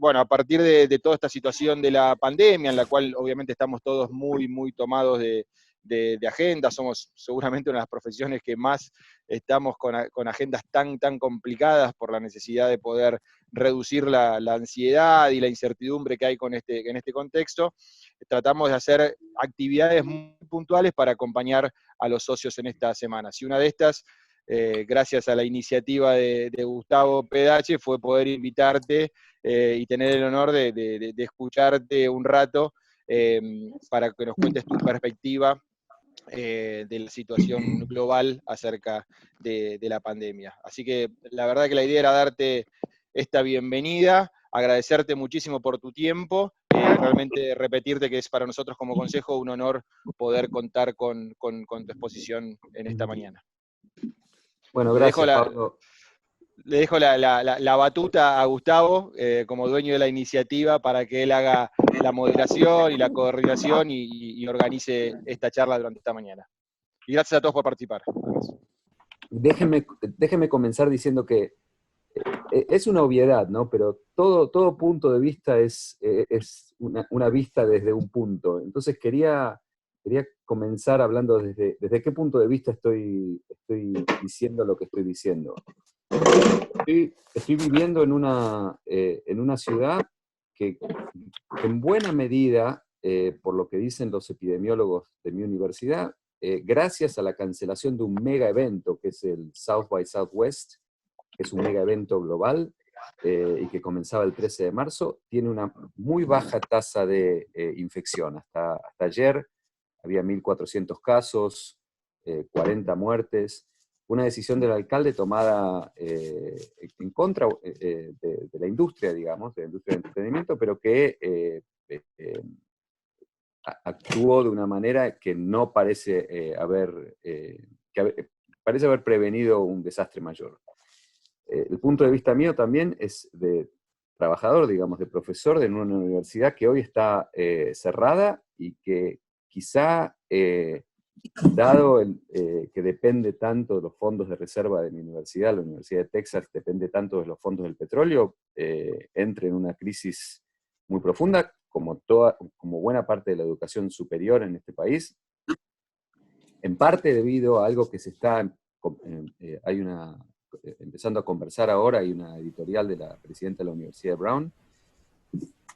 bueno, a partir de toda esta situación de la pandemia, en la cual obviamente estamos todos muy, muy tomados de agenda, somos seguramente una de las profesiones que más estamos con agendas tan, tan complicadas por la necesidad de poder reducir la ansiedad y la incertidumbre que hay en este contexto. Tratamos de hacer actividades muy puntuales para acompañar a los socios en estas semanas. Y una de estas, gracias a la iniciativa de Gustavo Pedache, fue poder invitarte y tener el honor de escucharte un rato para que nos cuentes tu perspectiva de la situación global acerca de la pandemia. Así que la verdad que la idea era darte esta bienvenida, agradecerte muchísimo por tu tiempo, realmente repetirte que es para nosotros como consejo un honor poder contar con tu exposición en esta mañana. Bueno, gracias, Pablo. Le dejo la batuta a Gustavo, como dueño de la iniciativa, para que él haga la moderación y la coordinación y organice esta charla durante esta mañana. Y gracias a todos por participar. Déjeme comenzar diciendo que es una obviedad, ¿no? Pero todo punto de vista es una vista desde un punto. Entonces quería comenzar hablando desde qué punto de vista estoy diciendo lo que estoy diciendo. Estoy viviendo en una ciudad que en buena medida, por lo que dicen los epidemiólogos de mi universidad, gracias a la cancelación de un mega evento que es el South by Southwest, que es un mega evento global y que comenzaba el 13 de marzo, tiene una muy baja tasa de infección. Hasta ayer había 1.400 casos, 40 muertes. Una decisión del alcalde tomada en contra de la industria, digamos, de la industria del entretenimiento, pero que actuó de una manera que no parece parece haber prevenido un desastre mayor. El punto de vista mío también es de trabajador, digamos, de profesor de una universidad que hoy está cerrada y que quizá, dado que depende tanto de los fondos de reserva de mi universidad, la Universidad de Texas depende tanto de los fondos del petróleo, entre en una crisis muy profunda, como buena parte de la educación superior en este país, en parte debido a algo que se está, empezando a conversar ahora, hay una editorial de la presidenta de la Universidad de Brown,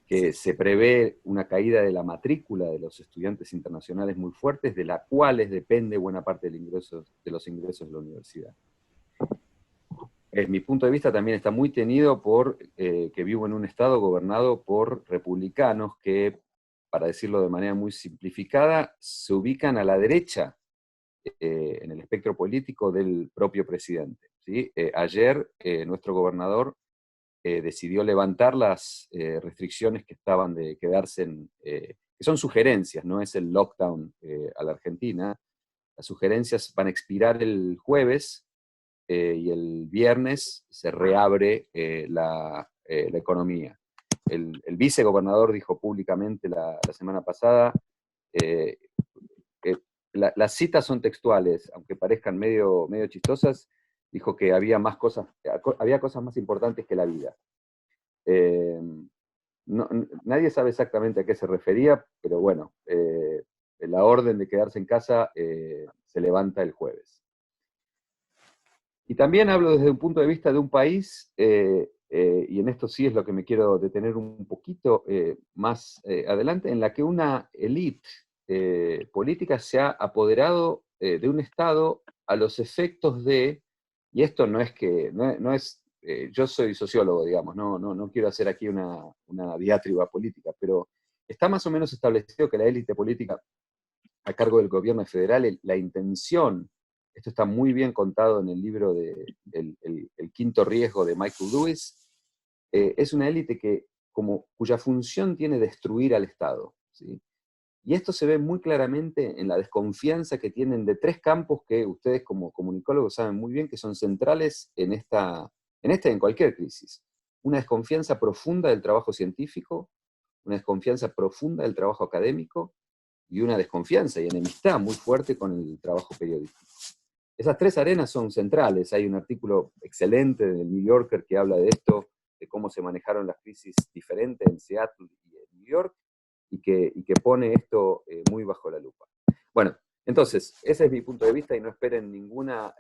que se prevé una caída de la matrícula de los estudiantes internacionales muy fuertes, de la cuales depende buena parte de los ingresos de la universidad. Mi punto de vista también está muy tenido por que vivo en un estado gobernado por republicanos que, para decirlo de manera muy simplificada, se ubican a la derecha en el espectro político del propio presidente, ¿sí? Ayer nuestro gobernador decidió levantar las restricciones que estaban de quedarse que son sugerencias, no es el lockdown a la Argentina. Las sugerencias van a expirar el jueves y el viernes se reabre la economía. El vicegobernador dijo públicamente la semana pasada, las citas son textuales, aunque parezcan medio chistosas, dijo que había cosas más importantes que la vida. Nadie sabe exactamente a qué se refería, pero bueno, la orden de quedarse en casa se levanta el jueves. Y también hablo desde un punto de vista de un país, y en esto sí es lo que me quiero detener un poquito más adelante, en la que una élite política se ha apoderado de un Estado a los efectos y esto no es yo soy sociólogo, digamos, no quiero hacer aquí una diatriba política, pero está más o menos establecido que la élite política a cargo del gobierno federal, la intención, esto está muy bien contado en el libro de El Quinto Riesgo de Michael Lewis, es una élite cuya función tiene destruir al Estado, ¿sí? Y esto se ve muy claramente en la desconfianza que tienen de tres campos que ustedes como comunicólogos saben muy bien que son centrales en cualquier crisis. Una desconfianza profunda del trabajo científico, una desconfianza profunda del trabajo académico y una desconfianza y enemistad muy fuerte con el trabajo periodístico. Esas tres arenas son centrales. Hay un artículo excelente del New Yorker que habla de esto, de cómo se manejaron las crisis diferentes en Seattle y en New York, y que pone esto muy bajo la lupa. Bueno, entonces, ese es mi punto de vista y no esperen ninguna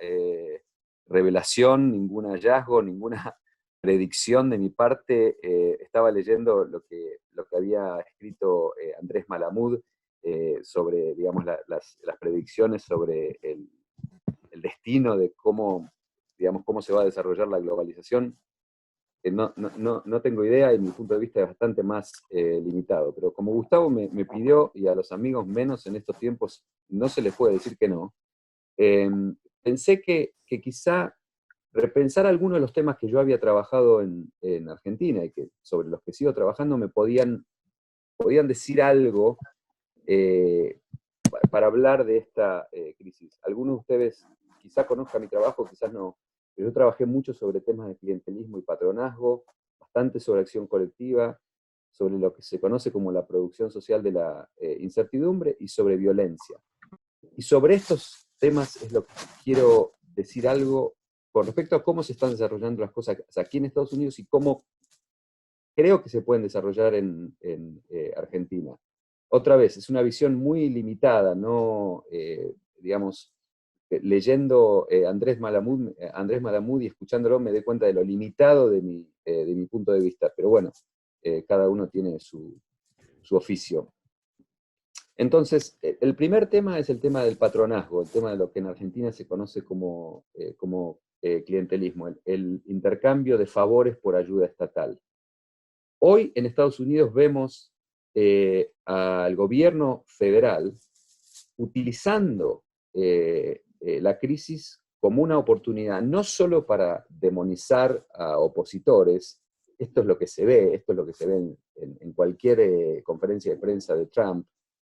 revelación, ningún hallazgo, ninguna predicción de mi parte. Estaba leyendo lo que había escrito Andrés Malamud sobre, digamos, las predicciones sobre el destino de cómo, digamos, cómo se va a desarrollar la globalización. No tengo idea y mi punto de vista es bastante más limitado, pero como Gustavo me pidió, y a los amigos menos en estos tiempos no se les puede decir que no, pensé que quizá repensar algunos de los temas que yo había trabajado en Argentina y sobre los que sigo trabajando me podían decir algo para hablar de esta crisis. Algunos de ustedes quizá conozcan mi trabajo, quizás no, pero yo trabajé mucho sobre temas de clientelismo y patronazgo, bastante sobre acción colectiva, sobre lo que se conoce como la producción social de la incertidumbre y sobre violencia. Y sobre estos temas es lo que quiero decir algo con respecto a cómo se están desarrollando las cosas aquí en Estados Unidos y cómo creo que se pueden desarrollar en Argentina. Otra vez, es una visión muy limitada, no, digamos, leyendo Andrés Malamud y escuchándolo me doy cuenta de lo limitado de mi punto de vista, pero bueno, cada uno tiene su oficio. Entonces, el primer tema es el tema del patronazgo, el tema de lo que en Argentina se conoce como clientelismo, el intercambio de favores por ayuda estatal. Hoy en Estados Unidos vemos al gobierno federal utilizando la crisis como una oportunidad, no solo para demonizar a opositores, esto es lo que se ve, esto es lo que se ve en cualquier conferencia de prensa de Trump,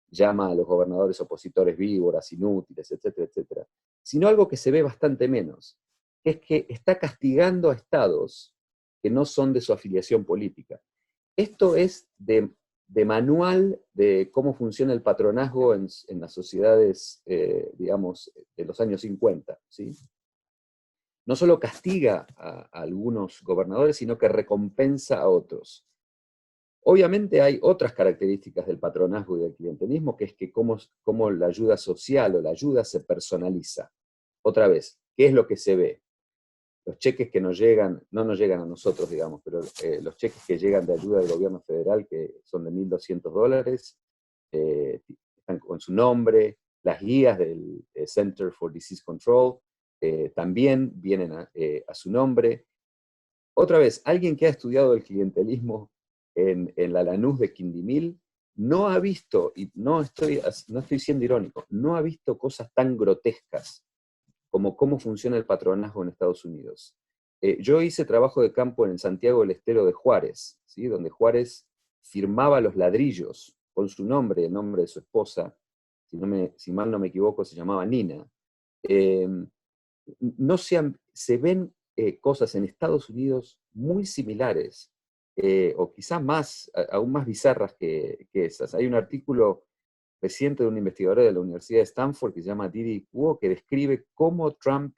llama a los gobernadores opositores víboras, inútiles, etcétera, etcétera, sino algo que se ve bastante menos, que es que está castigando a estados que no son de su afiliación política. Esto es de manual de cómo funciona el patronazgo en las sociedades, digamos, de los años 50, ¿sí? No solo castiga a algunos gobernadores, sino que recompensa a otros. Obviamente hay otras características del patronazgo y del clientelismo, que es que cómo la ayuda social o la ayuda se personaliza. Otra vez, ¿qué es lo que se ve? Los cheques que nos llegan, no nos llegan a nosotros, digamos, pero los cheques que llegan de ayuda del gobierno federal, que son de $1.200, están con su nombre, las guías del Center for Disease Control también vienen a su nombre. Otra vez, alguien que ha estudiado el clientelismo en la Lanús de Quindimil no ha visto, y no estoy siendo irónico, no ha visto cosas tan grotescas como cómo funciona el patronazgo en Estados Unidos. Yo hice trabajo de campo en Santiago del Estero de Juárez, ¿sí? Donde Juárez firmaba los ladrillos con su nombre, el nombre de su esposa, si mal no me equivoco, se llamaba Nina. No se ven cosas en Estados Unidos muy similares, o quizás aún más bizarras que esas. Hay un artículo reciente de un investigador de la Universidad de Stanford que se llama Didi Kuo, que describe cómo Trump,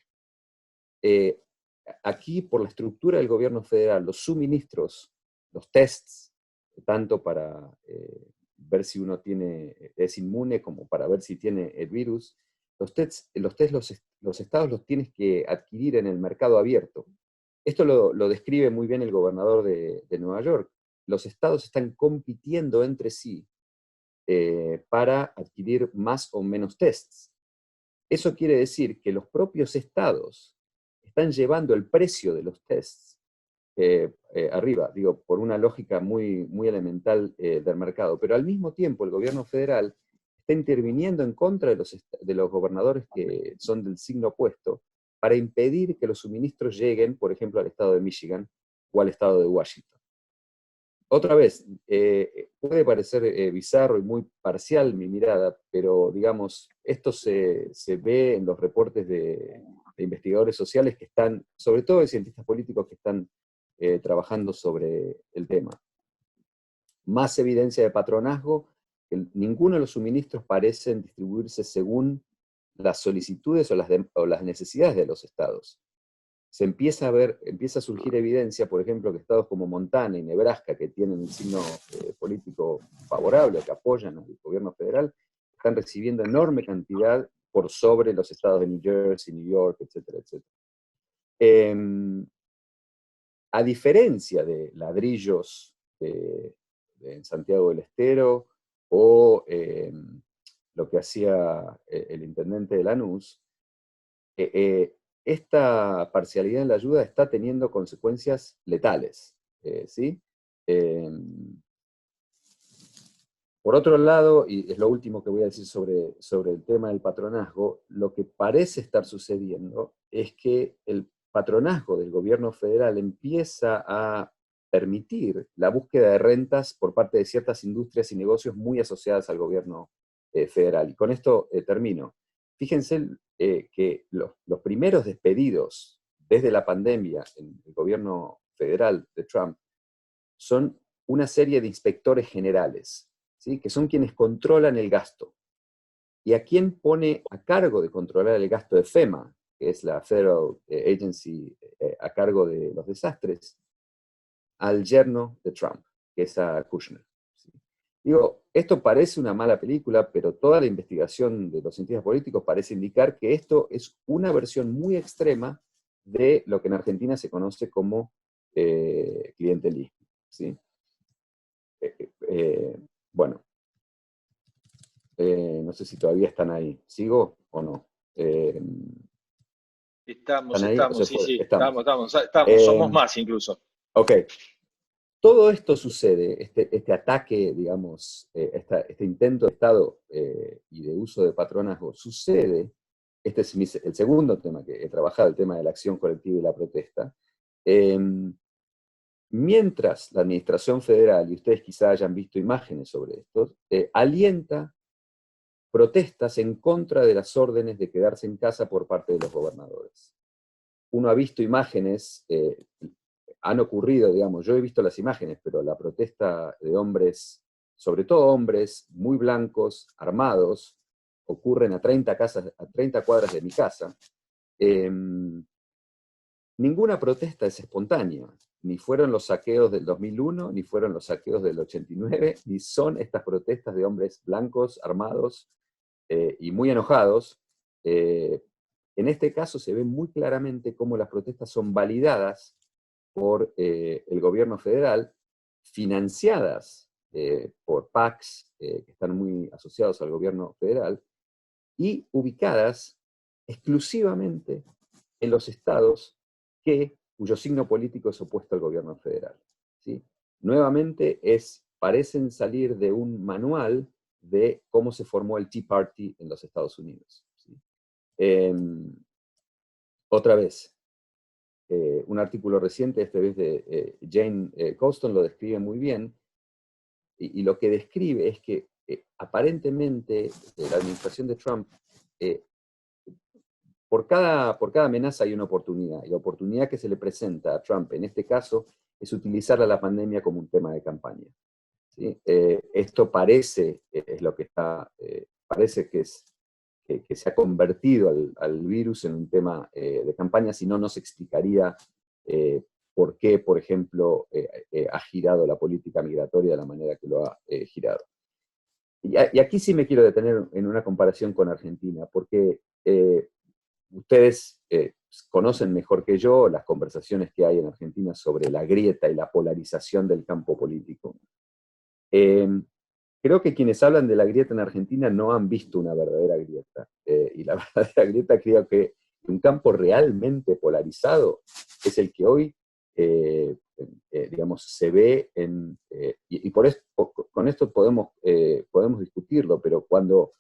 aquí por la estructura del gobierno federal, los suministros, los tests, tanto para ver si uno es inmune como para ver si tiene el virus, los estados los tienes que adquirir en el mercado abierto. Esto lo describe muy bien el gobernador de Nueva York. Los estados están compitiendo entre sí para adquirir más o menos tests. Eso quiere decir que los propios estados están llevando el precio de los tests arriba, digo, por una lógica muy, muy elemental del mercado, pero al mismo tiempo el gobierno federal está interviniendo en contra de los gobernadores que son del signo opuesto para impedir que los suministros lleguen, por ejemplo, al estado de Michigan o al estado de Washington. Otra vez, puede parecer bizarro y muy parcial mi mirada, pero digamos, esto se ve en los reportes de investigadores sociales que están, sobre todo de cientistas políticos que están trabajando sobre el tema. Más evidencia de patronazgo, que ninguno de los suministros parecen distribuirse según las solicitudes o las necesidades de los estados, se empieza a ver, empieza a surgir evidencia, por ejemplo, que estados como Montana y Nebraska, que tienen un signo político favorable, que apoyan al gobierno federal, están recibiendo enorme cantidad por sobre los estados de New Jersey, New York, etcétera, etcétera. A diferencia de ladrillos en Santiago del Estero o lo que hacía el intendente de Lanús, esta parcialidad en la ayuda está teniendo consecuencias letales, ¿sí? Por otro lado, y es lo último que voy a decir sobre el tema del patronazgo, lo que parece estar sucediendo es que el patronazgo del gobierno federal empieza a permitir la búsqueda de rentas por parte de ciertas industrias y negocios muy asociadas al gobierno federal. Y con esto termino. Fíjense que los primeros despedidos desde la pandemia en el gobierno federal de Trump son una serie de inspectores generales, ¿sí? Que son quienes controlan el gasto. ¿Y a quién pone a cargo de controlar el gasto de FEMA, que es la Federal Agency a cargo de los desastres? Al yerno de Trump, que es a Kushner. ¿Sí? Digo, esto parece una mala película, pero toda la investigación de los científicos políticos parece indicar que esto es una versión muy extrema de lo que en Argentina se conoce como clientelismo. ¿Sí? Bueno, no sé si todavía están ahí. ¿Sigo o no? Estamos, ¿Están ahí? O estamos, se sí, fue. sí, Estamos. estamos, somos más incluso. Ok. Todo esto sucede, este ataque, digamos, este intento de Estado y de uso de patronazgo, sucede, este es el segundo tema que he trabajado, el tema de la acción colectiva y la protesta, mientras la administración federal, y ustedes quizá hayan visto imágenes sobre esto, alienta protestas en contra de las órdenes de quedarse en casa por parte de los gobernadores. Uno ha visto imágenes, han ocurrido, digamos, yo he visto las imágenes, pero la protesta de hombres, sobre todo hombres muy blancos, armados, ocurren a 30 cuadras de mi casa. Ninguna protesta es espontánea, ni fueron los saqueos del 2001, ni fueron los saqueos del 89, ni son estas protestas de hombres blancos, armados y muy enojados. En este caso se ve muy claramente cómo las protestas son validadas por el gobierno federal, financiadas por PACs que están muy asociados al gobierno federal, y ubicadas exclusivamente en los estados cuyo signo político es opuesto al gobierno federal. ¿Sí? Nuevamente parecen salir de un manual de cómo se formó el Tea Party en los Estados Unidos. ¿Sí? Otra vez, un artículo reciente, esta vez de Jane Coston, lo describe muy bien, y lo que describe es que aparentemente la administración de Trump, por cada amenaza hay una oportunidad, y la oportunidad que se le presenta a Trump en este caso es utilizar a la pandemia como un tema de campaña. ¿Sí? Esto parece, es lo que está, parece que se ha convertido al virus en un tema de campaña, si no, no se explicaría por qué, por ejemplo, ha girado la política migratoria de la manera que lo ha girado. Y aquí sí me quiero detener en una comparación con Argentina, porque ustedes conocen mejor que yo las conversaciones que hay en Argentina sobre la grieta y la polarización del campo político. Creo que quienes hablan de la grieta en Argentina no han visto una verdadera grieta. Y la verdadera grieta, creo que un campo realmente polarizado es el que hoy, digamos, se ve y por esto, con esto podemos discutirlo, pero cuando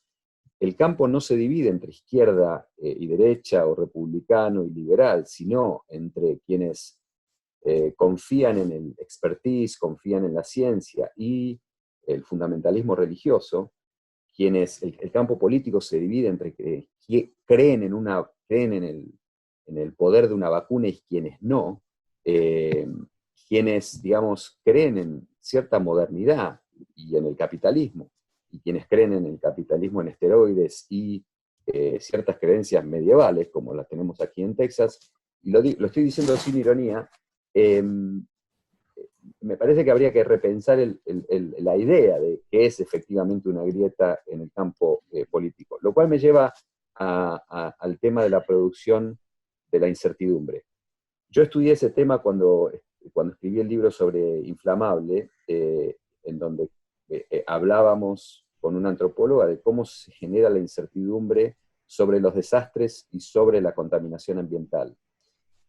el campo no se divide entre izquierda y derecha, o republicano y liberal, sino entre quienes confían en el expertise, confían en la ciencia y el fundamentalismo religioso, el campo político se divide entre creen en el poder de una vacuna y quienes no, quienes, digamos, creen en cierta modernidad y en el capitalismo, y quienes creen en el capitalismo en esteroides y ciertas creencias medievales, como las tenemos aquí en Texas, y lo estoy diciendo sin ironía, me parece que habría que repensar la idea de qué es efectivamente una grieta en el campo político, lo cual me lleva al tema de la producción de la incertidumbre. Yo estudié ese tema cuando escribí el libro sobre Inflamable, en donde hablábamos con una antropóloga de cómo se genera la incertidumbre sobre los desastres y sobre la contaminación ambiental.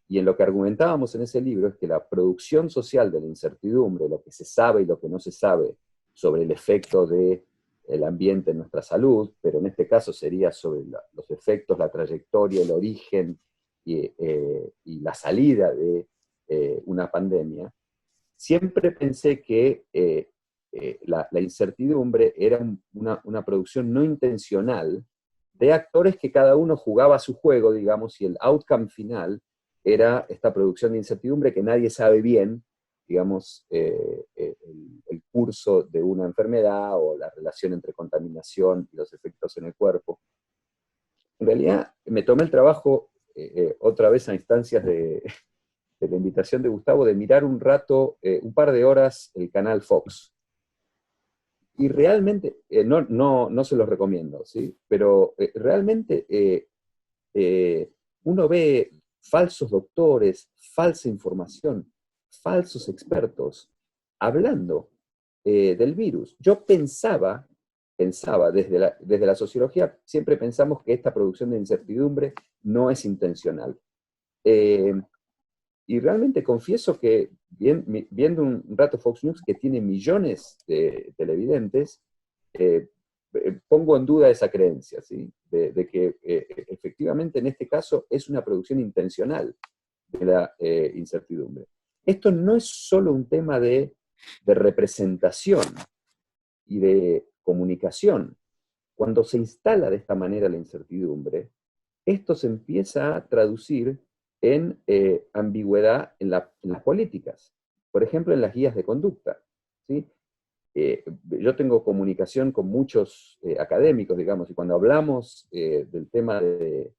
Y en lo que argumentábamos en ese libro es que la producción social de la incertidumbre, lo que se sabe y lo que no se sabe sobre el efecto del ambiente en nuestra salud, pero en este caso sería sobre los efectos, la trayectoria, el origen y la salida de una pandemia, siempre pensé que la incertidumbre era una producción no intencional de actores que cada uno jugaba su juego, digamos, y el outcome final era esta producción de incertidumbre que nadie sabe bien, digamos, el curso de una enfermedad o la relación entre contaminación y los efectos en el cuerpo. En realidad, me tomé el trabajo, otra vez a instancias de la invitación de Gustavo, de mirar un rato, un par de horas, el canal Fox. Y realmente, no se los recomiendo, ¿sí? Pero realmente uno ve falsos doctores, falsa información, falsos expertos hablando del virus. Yo pensaba, desde la sociología, siempre pensamos que esta producción de incertidumbre no es intencional. Y realmente confieso que viendo un rato Fox News que tiene millones de televidentes, pongo en duda esa creencia, ¿sí? De que efectivamente en este caso es una producción intencional de la incertidumbre. Esto no es solo un tema de representación y de comunicación. Cuando se instala de esta manera la incertidumbre, esto se empieza a traducir en ambigüedad en las políticas. Por ejemplo, en las guías de conducta, ¿sí? Yo tengo comunicación con muchos académicos, digamos, y cuando hablamos del tema de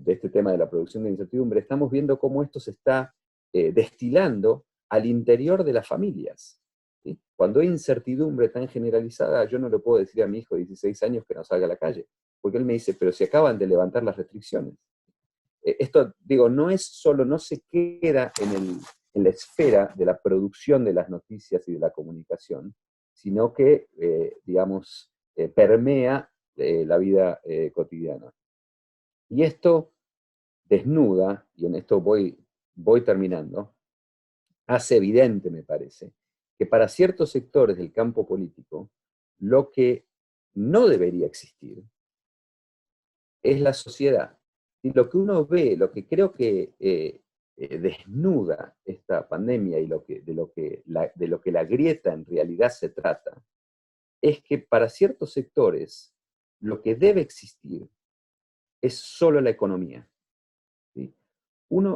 este tema de la producción de incertidumbre, estamos viendo cómo esto se está destilando al interior de las familias, ¿sí? Cuando hay incertidumbre tan generalizada, yo no le puedo decir a mi hijo de 16 años que no salga a la calle, porque él me dice, pero si acaban de levantar las restricciones. Esto, digo, no es solo, no se queda en la esfera de la producción de las noticias y de la comunicación, sino que, digamos, permea la vida cotidiana. Y esto desnuda, y en esto voy terminando, hace evidente, me parece, que para ciertos sectores del campo político, lo que no debería existir es la sociedad. Y lo que uno ve, lo que creo que desnuda esta pandemia y de lo que la grieta en realidad se trata, es que para ciertos sectores lo que debe existir es solo la economía, ¿sí?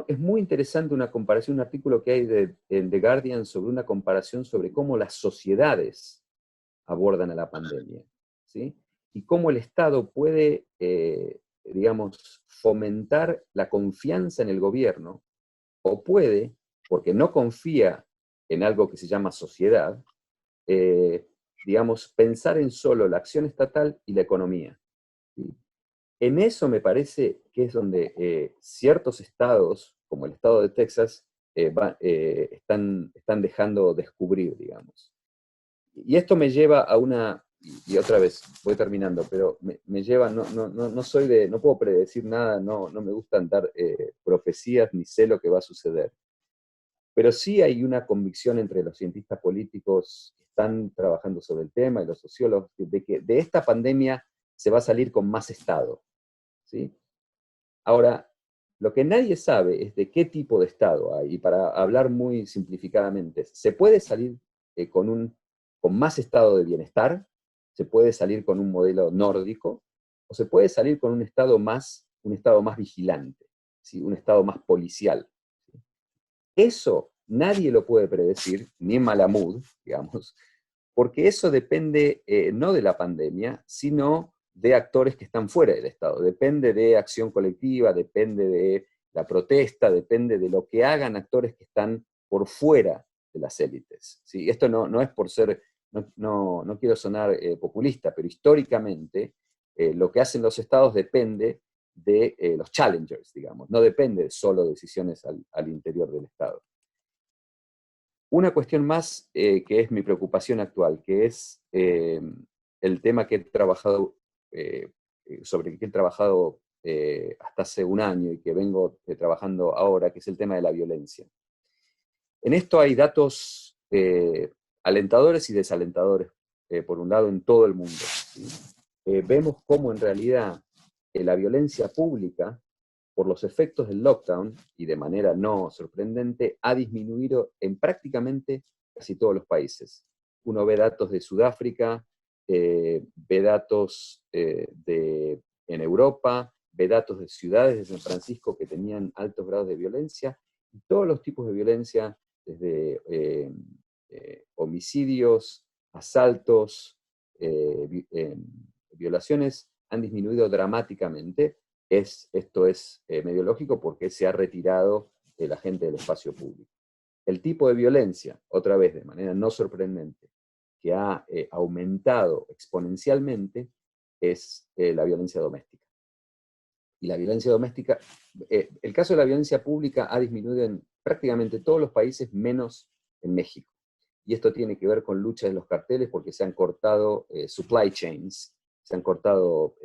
Es muy interesante una comparación, un artículo que hay en The Guardian sobre una comparación sobre cómo las sociedades abordan a la pandemia, ¿sí? Y cómo el Estado puede, digamos, fomentar la confianza en el gobierno, o puede, porque no confía en algo que se llama sociedad, digamos, pensar en solo la acción estatal y la economía, ¿sí? En eso me parece que es donde ciertos estados, como el estado de Texas, están dejando descubrir, digamos. Y esto me lleva a y otra vez, voy terminando, pero me lleva, no puedo predecir nada, no me gustan dar profecías ni sé lo que va a suceder. Pero sí hay una convicción entre los cientistas políticos que están trabajando sobre el tema y los sociólogos de que de esta pandemia se va a salir con más Estado, ¿sí? Ahora, lo que nadie sabe es de qué tipo de Estado hay, y para hablar muy simplificadamente, se puede salir con más estado de bienestar, se puede salir con un modelo nórdico, o se puede salir con un estado más vigilante, ¿sí? Un estado más policial. Eso nadie lo puede predecir, ni Malamud, digamos, porque eso depende no de la pandemia, sino de actores que están fuera del Estado. Depende de acción colectiva, depende de la protesta, depende de lo que hagan actores que están por fuera de las élites, ¿sí? Esto no es por ser, no quiero sonar populista, pero históricamente lo que hacen los estados depende de los challengers, digamos, no depende solo de decisiones al interior del estado. Una cuestión más que es mi preocupación actual, que es el tema que he trabajado, sobre el que he trabajado hasta hace un año y que vengo trabajando ahora, que es el tema de la violencia. En esto hay datos alentadores y desalentadores, por un lado, en todo el mundo, ¿sí? Vemos cómo en realidad la violencia pública, por los efectos del lockdown, y de manera no sorprendente, ha disminuido en prácticamente casi todos los países. Uno ve datos de Sudáfrica, ve datos en Europa, ve datos de ciudades de San Francisco que tenían altos grados de violencia, y todos los tipos de violencia, desde homicidios, asaltos, violaciones, han disminuido dramáticamente. Esto es medio lógico porque se ha retirado la gente del espacio público. El tipo de violencia, otra vez de manera no sorprendente, que ha aumentado exponencialmente es la violencia doméstica. Y la violencia doméstica, el caso de la violencia pública ha disminuido en prácticamente todos los países menos en México. Y esto tiene que ver con lucha de los carteles porque se han cortado supply chains, se han cortado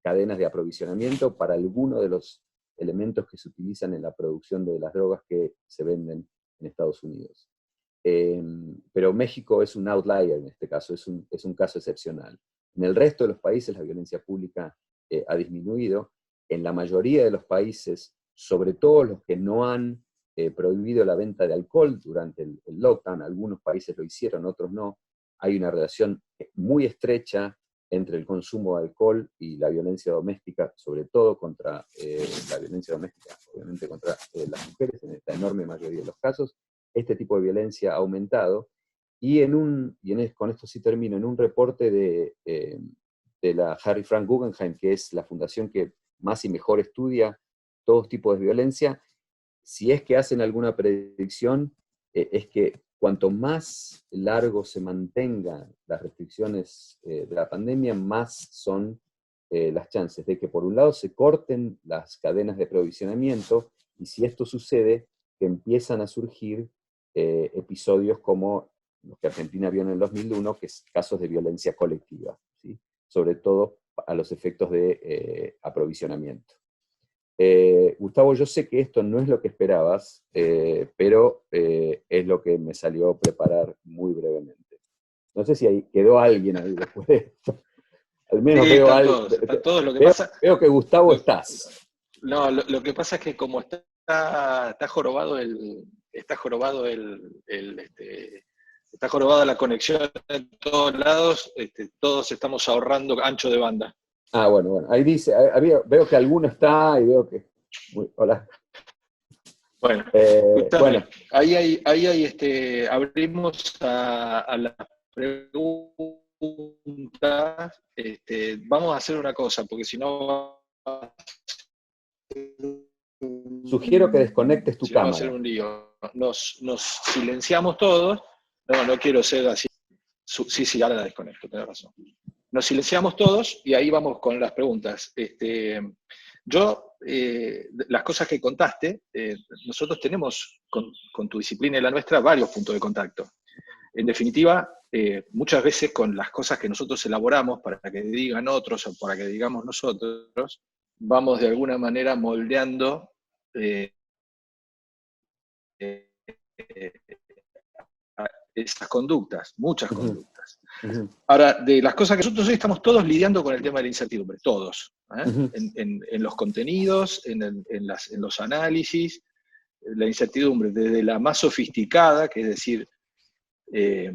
cadenas de aprovisionamiento para algunos de los elementos que se utilizan en la producción de las drogas que se venden en Estados Unidos. Pero México es un outlier en este caso, es un caso excepcional. En el resto de los países la violencia pública ha disminuido. En la mayoría de los países, sobre todo los que no han prohibido la venta de alcohol durante el lockdown, algunos países lo hicieron, otros no, hay una relación muy estrecha entre el consumo de alcohol y la violencia doméstica, sobre todo contra la violencia doméstica, obviamente contra las mujeres, en esta enorme mayoría de los casos. Este tipo de violencia ha aumentado, y con esto sí termino, en un reporte de la Harry Frank Guggenheim, que es la fundación que más y mejor estudia todos tipos de violencia, si es que hacen alguna predicción, es que cuanto más largo se mantengan las restricciones de la pandemia, más son las chances de que por un lado se corten las cadenas de aprovisionamiento, y si esto sucede, que empiezan a surgir episodios como los que Argentina vio en el 2001, que es casos de violencia colectiva, ¿sí? Sobre todo a los efectos de aprovisionamiento. Gustavo, yo sé que esto no es lo que esperabas, pero es lo que me salió preparar muy brevemente. No sé si ahí quedó alguien ahí después de esto. Al menos Sí, veo están todos. Lo que pasa, veo que Gustavo estás. no, lo que pasa es que como está jorobado está jorobada la conexión en todos lados, todos estamos ahorrando ancho de banda. Ah, bueno, ahí dice, veo que alguno está y veo que... Hola. Bueno, Bueno. ahí abrimos a las preguntas. Vamos a hacer una cosa, porque si no... Sugiero que desconectes tu cámara. Va a ser un lío. Nos silenciamos todos. No quiero ser así. Sí, ahora la desconecto, tenés razón. Nos silenciamos todos y ahí vamos con las preguntas. Las cosas que contaste, nosotros tenemos con tu disciplina y la nuestra varios puntos de contacto. En definitiva, muchas veces con las cosas que nosotros elaboramos para que digan otros o para que digamos nosotros, vamos de alguna manera moldeando esas conductas, muchas conductas. Ahora, de las cosas que nosotros hoy estamos todos lidiando con el tema de la incertidumbre, todos, en los contenidos, en los análisis, la incertidumbre, desde la más sofisticada, que es decir, qué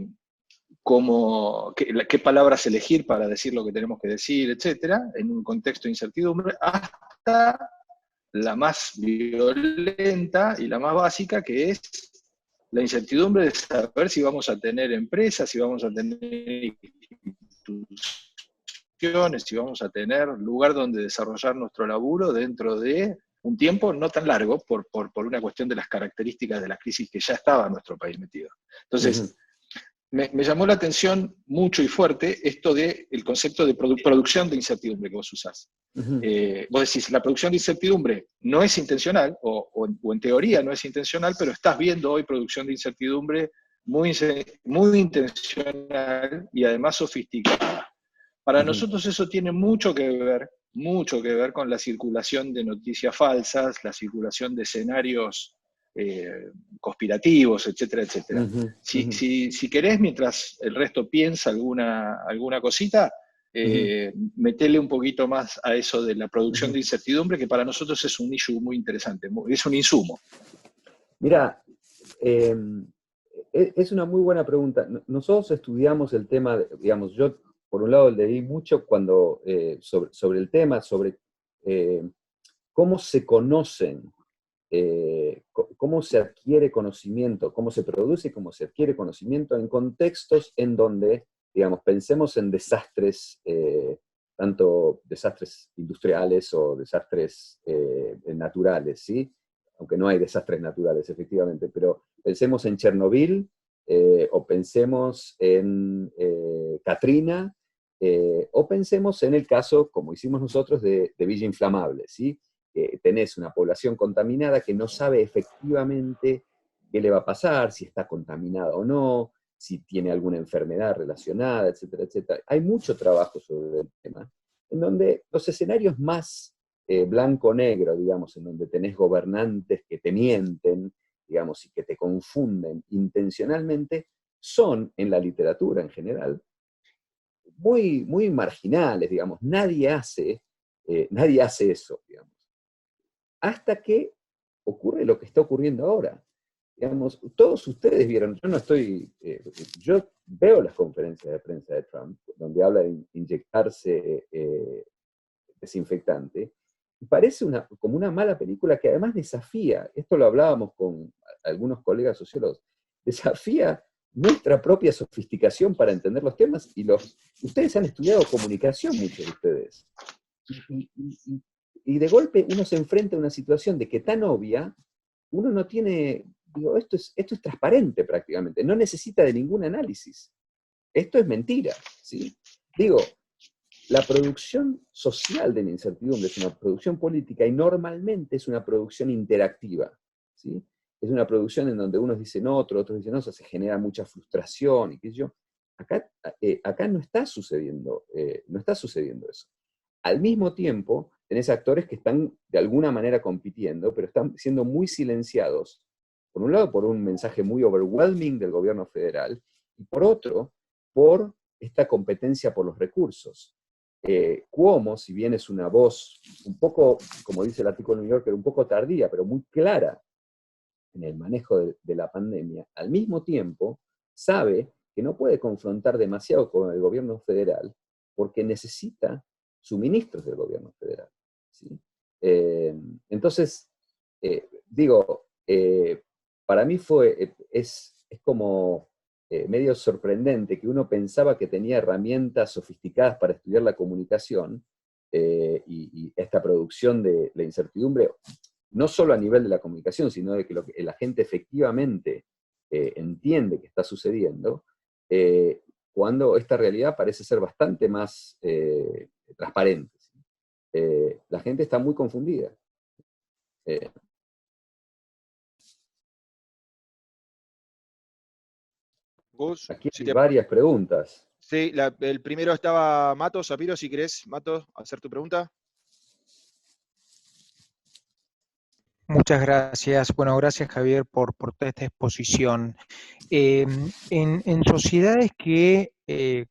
palabras elegir para decir lo que tenemos que decir, etcétera, en un contexto de incertidumbre, hasta la más violenta y la más básica, que es la incertidumbre de saber si vamos a tener empresas, si vamos a tener instituciones, si vamos a tener lugar donde desarrollar nuestro laburo dentro de un tiempo no tan largo por una cuestión de las características de la crisis que ya estaba en nuestro país metido. Entonces, me llamó la atención mucho y fuerte esto del concepto de producción de incertidumbre que vos usás. Vos decís, la producción de incertidumbre no es intencional, o en teoría no es intencional, pero estás viendo hoy producción de incertidumbre muy intencional y además sofisticada. Para nosotros eso tiene mucho que ver con la circulación de noticias falsas, la circulación de escenarios conspirativos, etcétera, etcétera. Si querés, mientras el resto piensa alguna cosita, metele un poquito más a eso de la producción de incertidumbre, que para nosotros es un issue muy interesante, es un insumo. Mira, es una muy buena pregunta. Nosotros estudiamos el tema, digamos, yo por un lado leí mucho cuando, sobre el tema, sobre cómo se conocen, cómo se adquiere conocimiento, cómo se produce y cómo se adquiere conocimiento en contextos en donde, digamos, pensemos en desastres, tanto desastres industriales o desastres naturales, ¿sí? Aunque no hay desastres naturales, efectivamente, pero pensemos en Chernobyl, o pensemos en Katrina, o pensemos en el caso, como hicimos nosotros, de Villa Inflamable, ¿sí? Tenés una población contaminada que no sabe efectivamente qué le va a pasar, si está contaminada o no, si tiene alguna enfermedad relacionada, etcétera, etcétera. Hay mucho trabajo sobre el tema, en donde los escenarios más blanco-negro, digamos, en donde tenés gobernantes que te mienten, digamos, y que te confunden intencionalmente, son, en la literatura en general, muy, muy marginales, digamos. Nadie hace eso, digamos. Hasta que ocurre lo que está ocurriendo ahora. Digamos, todos ustedes vieron, yo veo las conferencias de prensa de Trump, donde habla de inyectarse desinfectante, y parece como una mala película que además desafía, esto lo hablábamos con algunos colegas sociólogos, desafía nuestra propia sofisticación para entender los temas, y ustedes han estudiado comunicación, muchos de ustedes, y de golpe uno se enfrenta a una situación de que tan obvia, uno no tiene, digo, esto es transparente prácticamente, no necesita de ningún análisis. Esto es mentira, ¿sí? Digo, la producción social de la incertidumbre es una producción política y normalmente es una producción interactiva, ¿sí? Es una producción en donde unos dicen otros dicen no, se genera mucha frustración y qué sé yo. Acá no está sucediendo eso. Al mismo tiempo, tenés actores que están de alguna manera compitiendo, pero están siendo muy silenciados, por un lado por un mensaje muy overwhelming del gobierno federal, y por otro, por esta competencia por los recursos. Cuomo, si bien es una voz un poco, como dice el artículo de New Yorker, un poco tardía, pero muy clara en el manejo de la pandemia, al mismo tiempo sabe que no puede confrontar demasiado con el gobierno federal porque necesita suministros del gobierno federal, ¿sí? Entonces, para mí es como medio sorprendente que uno pensaba que tenía herramientas sofisticadas para estudiar la comunicación y esta producción de la incertidumbre, no solo a nivel de la comunicación, sino de que lo que la gente efectivamente entiende que está sucediendo, cuando esta realidad parece ser bastante más transparente. La gente está muy confundida. Aquí hay varias preguntas. Sí, el primero estaba Mato, Zapiro, si querés, Mato, hacer tu pregunta. Muchas gracias. Bueno, gracias Javier por toda esta exposición. En sociedades que,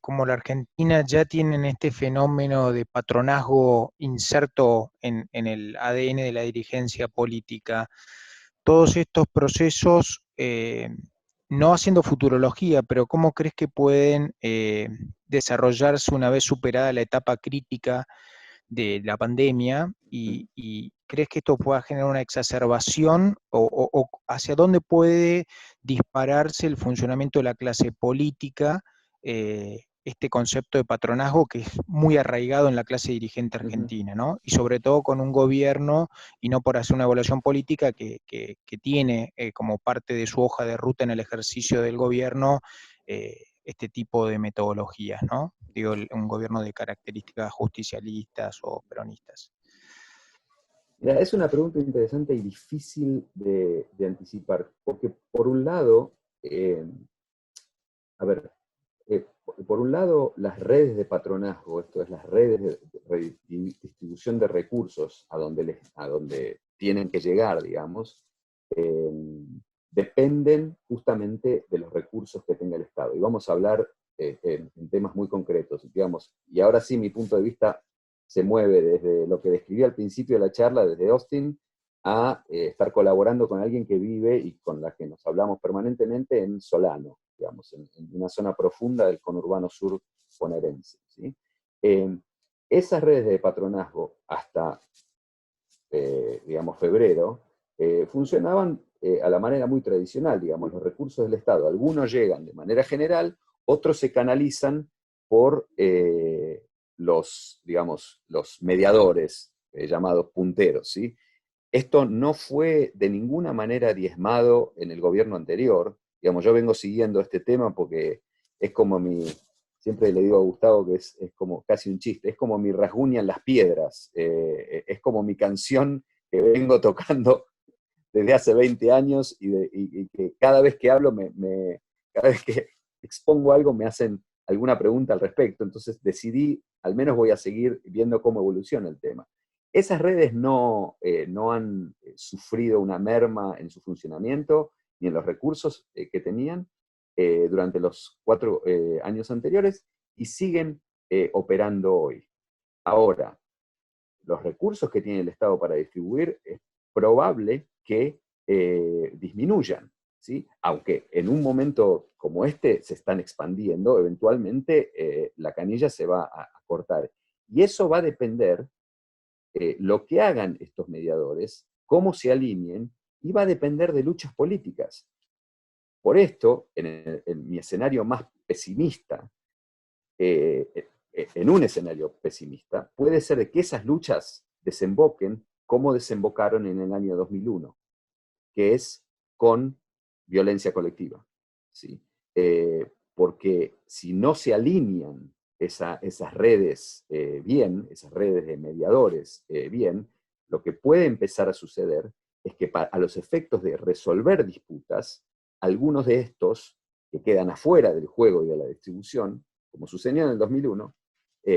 como la Argentina, ya tienen este fenómeno de patronazgo inserto en el ADN de la dirigencia política, todos estos procesos, no haciendo futurología, pero ¿cómo crees que pueden desarrollarse una vez superada la etapa crítica de la pandemia y crees que esto pueda generar una exacerbación o hacia dónde puede dispararse el funcionamiento de la clase política este concepto de patronazgo que es muy arraigado en la clase dirigente argentina, ¿no? Y sobre todo con un gobierno, y no por hacer una evaluación política, que tiene como parte de su hoja de ruta en el ejercicio del gobierno este tipo de metodologías, ¿no? Digo, un gobierno de características justicialistas o peronistas. Mira, es una pregunta interesante y difícil de anticipar, porque por un lado, por un lado, las redes de patronazgo, esto es, las redes de distribución de recursos a donde tienen que llegar, digamos, dependen justamente de los recursos que tenga el Estado. Y vamos a hablar en temas muy concretos, digamos, y ahora sí mi punto de vista se mueve desde lo que describí al principio de la charla, desde Austin, a estar colaborando con alguien que vive y con la que nos hablamos permanentemente en Solano, digamos, en una zona profunda del conurbano sur bonaerense, ¿sí? Esas redes de patronazgo hasta, digamos, febrero, funcionaban a la manera muy tradicional, digamos, los recursos del Estado. Algunos llegan de manera general, otros se canalizan por digamos, los mediadores, llamados punteros, ¿sí? Esto no fue de ninguna manera diezmado en el gobierno anterior. Digamos, yo vengo siguiendo este tema porque es como siempre le digo a Gustavo que es como casi un chiste, es como mi rasguña en las piedras, es como mi canción que vengo tocando desde hace 20 años y que cada vez que hablo, cada vez que expongo algo me hacen alguna pregunta al respecto, entonces decidí, al menos voy a seguir viendo cómo evoluciona el tema. Esas redes no han sufrido una merma en su funcionamiento ni en los recursos que tenían durante los 4 años anteriores y siguen operando hoy. Ahora, los recursos que tiene el Estado para distribuir es probable que disminuyan, ¿sí? Aunque en un momento como este se están expandiendo, eventualmente la canilla se va a cortar. Y eso va a depender lo que hagan estos mediadores, cómo se alineen, y va a depender de luchas políticas. Por esto, en mi escenario más pesimista, en un escenario pesimista, puede ser de que esas luchas desemboquen como desembocaron en el año 2001, que es con violencia colectiva, ¿sí? Porque si no se alinean esas redes bien, esas redes de mediadores bien, lo que puede empezar a suceder es que a los efectos de resolver disputas, algunos de estos que quedan afuera del juego y de la distribución, como sucedió en el 2001,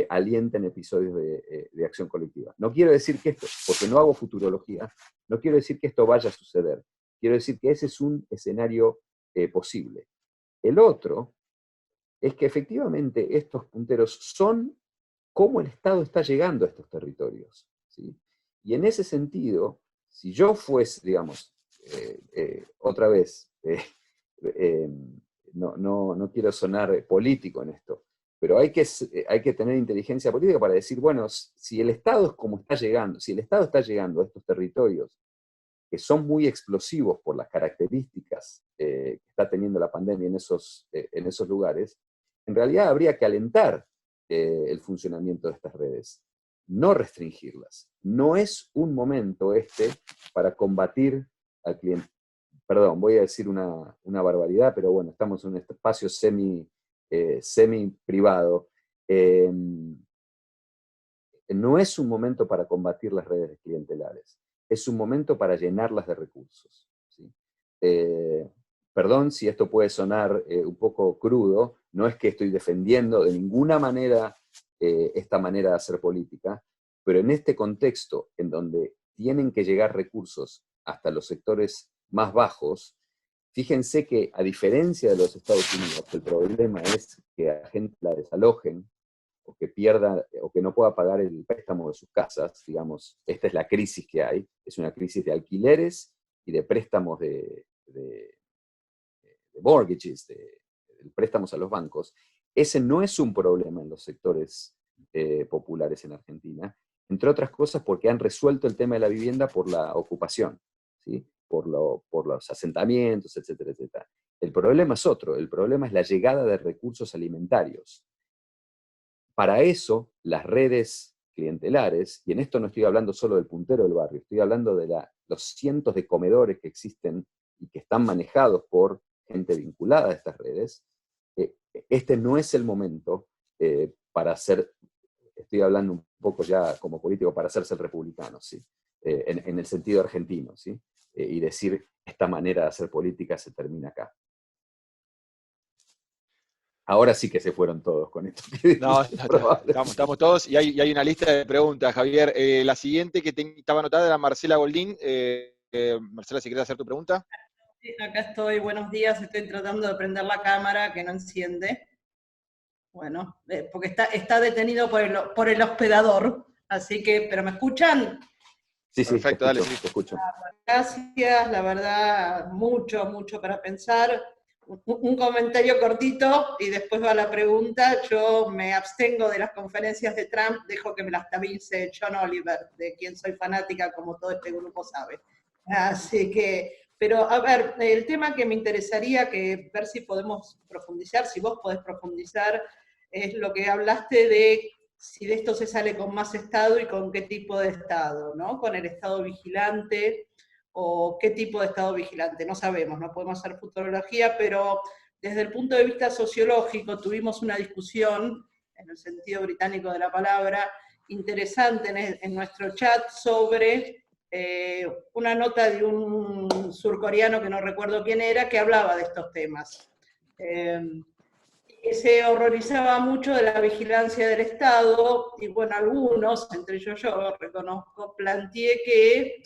alienten episodios de acción colectiva. No quiero decir que esto, porque no hago futurología, no quiero decir que esto vaya a suceder. Quiero decir que ese es un escenario posible. El otro es que efectivamente estos punteros son cómo el Estado está llegando a estos territorios, ¿sí? Y en ese sentido, si yo fuese, digamos, otra vez, no quiero sonar político en esto, pero hay que tener inteligencia política para decir, bueno, si el Estado es como está llegando, si el Estado está llegando a estos territorios que son muy explosivos por las características que está teniendo la pandemia en esos lugares, en realidad habría que alentar el funcionamiento de estas redes, no restringirlas. No es un momento para combatir al cliente. Perdón, voy a decir una barbaridad, pero bueno, estamos en un espacio semi-privado. No es un momento para combatir las redes clientelares, es un momento para llenarlas de recursos, ¿sí? Perdón si esto puede sonar un poco crudo, no es que estoy defendiendo de ninguna manera esta manera de hacer política, pero en este contexto en donde tienen que llegar recursos hasta los sectores más bajos, fíjense que a diferencia de los Estados Unidos, el problema es que a gente la desalojen, o que pierda, o que no pueda pagar el préstamo de sus casas, digamos, esta es la crisis que hay, es una crisis de alquileres y de préstamos de mortgages, de préstamos a los bancos. Ese no es un problema en los sectores populares en Argentina, entre otras cosas porque han resuelto el tema de la vivienda por la ocupación, ¿sí? por los asentamientos, etcétera, etcétera. El problema es otro, el problema es la llegada de recursos alimentarios. Para eso, las redes clientelares, y en esto no estoy hablando solo del puntero del barrio, estoy hablando de los cientos de comedores que existen y que están manejados por gente vinculada a estas redes, este no es el momento para hacer, estoy hablando un poco ya como político, para hacerse el republicano, ¿sí? En el sentido argentino, ¿sí? Y decir, esta manera de hacer política se termina acá. Ahora sí que se fueron todos con esto. No, estamos todos y hay una lista de preguntas, Javier. La siguiente que estaba anotada era Marcela Goldín. Marcela, si querés hacer tu pregunta. Sí, acá estoy, buenos días, estoy tratando de prender la cámara que no enciende. Bueno, porque está detenido por el hospedador, así que, ¿pero me escuchan? Sí, sí, perfecto, te escucho, dale, sí. Te escucho. Gracias, la verdad, mucho para pensar. Un comentario cortito y después va la pregunta. Yo me abstengo de las conferencias de Trump, dejo que me las tabice John Oliver, de quien soy fanática, como todo este grupo sabe. Así que, pero a ver, el tema que me interesaría ver si podemos profundizar, si vos podés profundizar, es lo que hablaste de si de esto se sale con más Estado y con qué tipo de Estado, ¿no? Con el Estado vigilante, o qué tipo de Estado vigilante, no sabemos, no podemos hacer futurología, pero desde el punto de vista sociológico tuvimos una discusión, en el sentido británico de la palabra, interesante en nuestro chat sobre una nota de un surcoreano que no recuerdo quién era, que hablaba de estos temas. Se horrorizaba mucho de la vigilancia del Estado, y bueno, algunos, entre ellos yo, reconozco, planteé que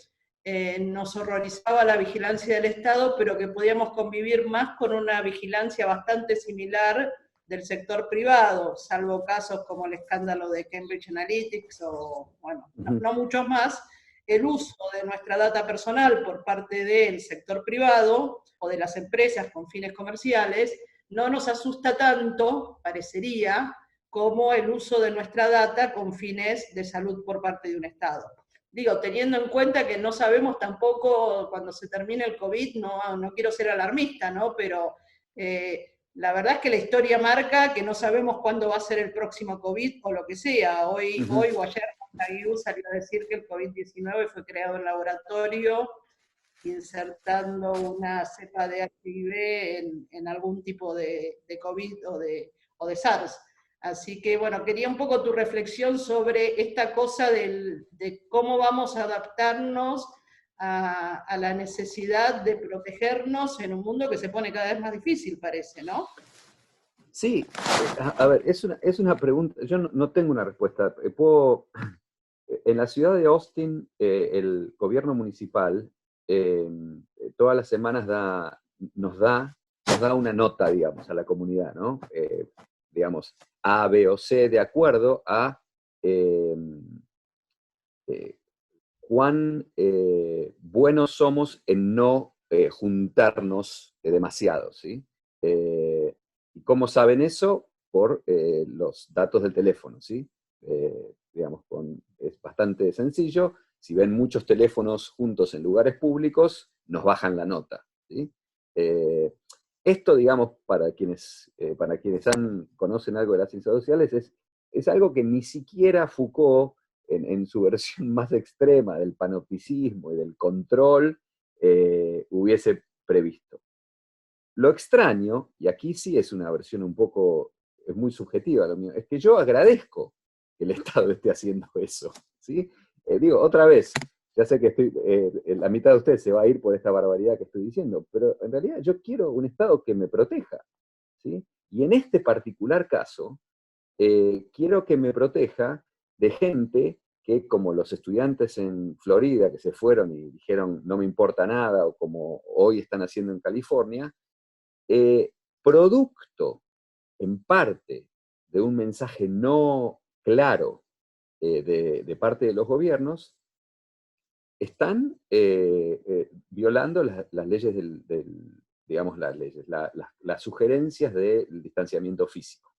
nos horrorizaba la vigilancia del Estado, pero que podíamos convivir más con una vigilancia bastante similar del sector privado, salvo casos como el escándalo de Cambridge Analytics o, bueno, no muchos más. El uso de nuestra data personal por parte del sector privado o de las empresas con fines comerciales no nos asusta tanto, parecería, como el uso de nuestra data con fines de salud por parte de un Estado. Digo, teniendo en cuenta que no sabemos tampoco cuando se termine el COVID, no quiero ser alarmista, ¿no? Pero la verdad es que la historia marca que no sabemos cuándo va a ser el próximo COVID o lo que sea. Hoy o ayer la IU salió a decir que el COVID-19 fue creado en laboratorio, insertando una cepa de HIV en algún tipo de COVID o de SARS. Así que, bueno, quería un poco tu reflexión sobre esta cosa de cómo vamos a adaptarnos a la necesidad de protegernos en un mundo que se pone cada vez más difícil, parece, ¿no? Sí, a ver, es una pregunta, yo no tengo una respuesta. En la ciudad de Austin, el gobierno municipal todas las semanas nos da una nota, digamos, a la comunidad, ¿no? Digamos, A, B o C, de acuerdo a cuán buenos somos en no juntarnos demasiado, ¿sí? ¿Y cómo saben eso? Por los datos del teléfono, ¿sí? Digamos, es bastante sencillo. Si ven muchos teléfonos juntos en lugares públicos, nos bajan la nota, ¿sí? Esto, digamos, para quienes conocen algo de las ciencias sociales, es algo que ni siquiera Foucault, en su versión más extrema del panopticismo y del control, hubiese previsto. Lo extraño, y aquí sí es una versión es muy subjetiva lo mío, es que yo agradezco que el Estado esté haciendo eso, ¿sí? Digo, otra vez, ya sé que la mitad de ustedes se va a ir por esta barbaridad que estoy diciendo, pero en realidad yo quiero un Estado que me proteja, ¿sí? Y en este particular caso, quiero que me proteja de gente que, como los estudiantes en Florida que se fueron y dijeron no me importa nada, o como hoy están haciendo en California, producto en parte de un mensaje no claro de parte de los gobiernos, están violando las leyes digamos, las sugerencias del distanciamiento físico.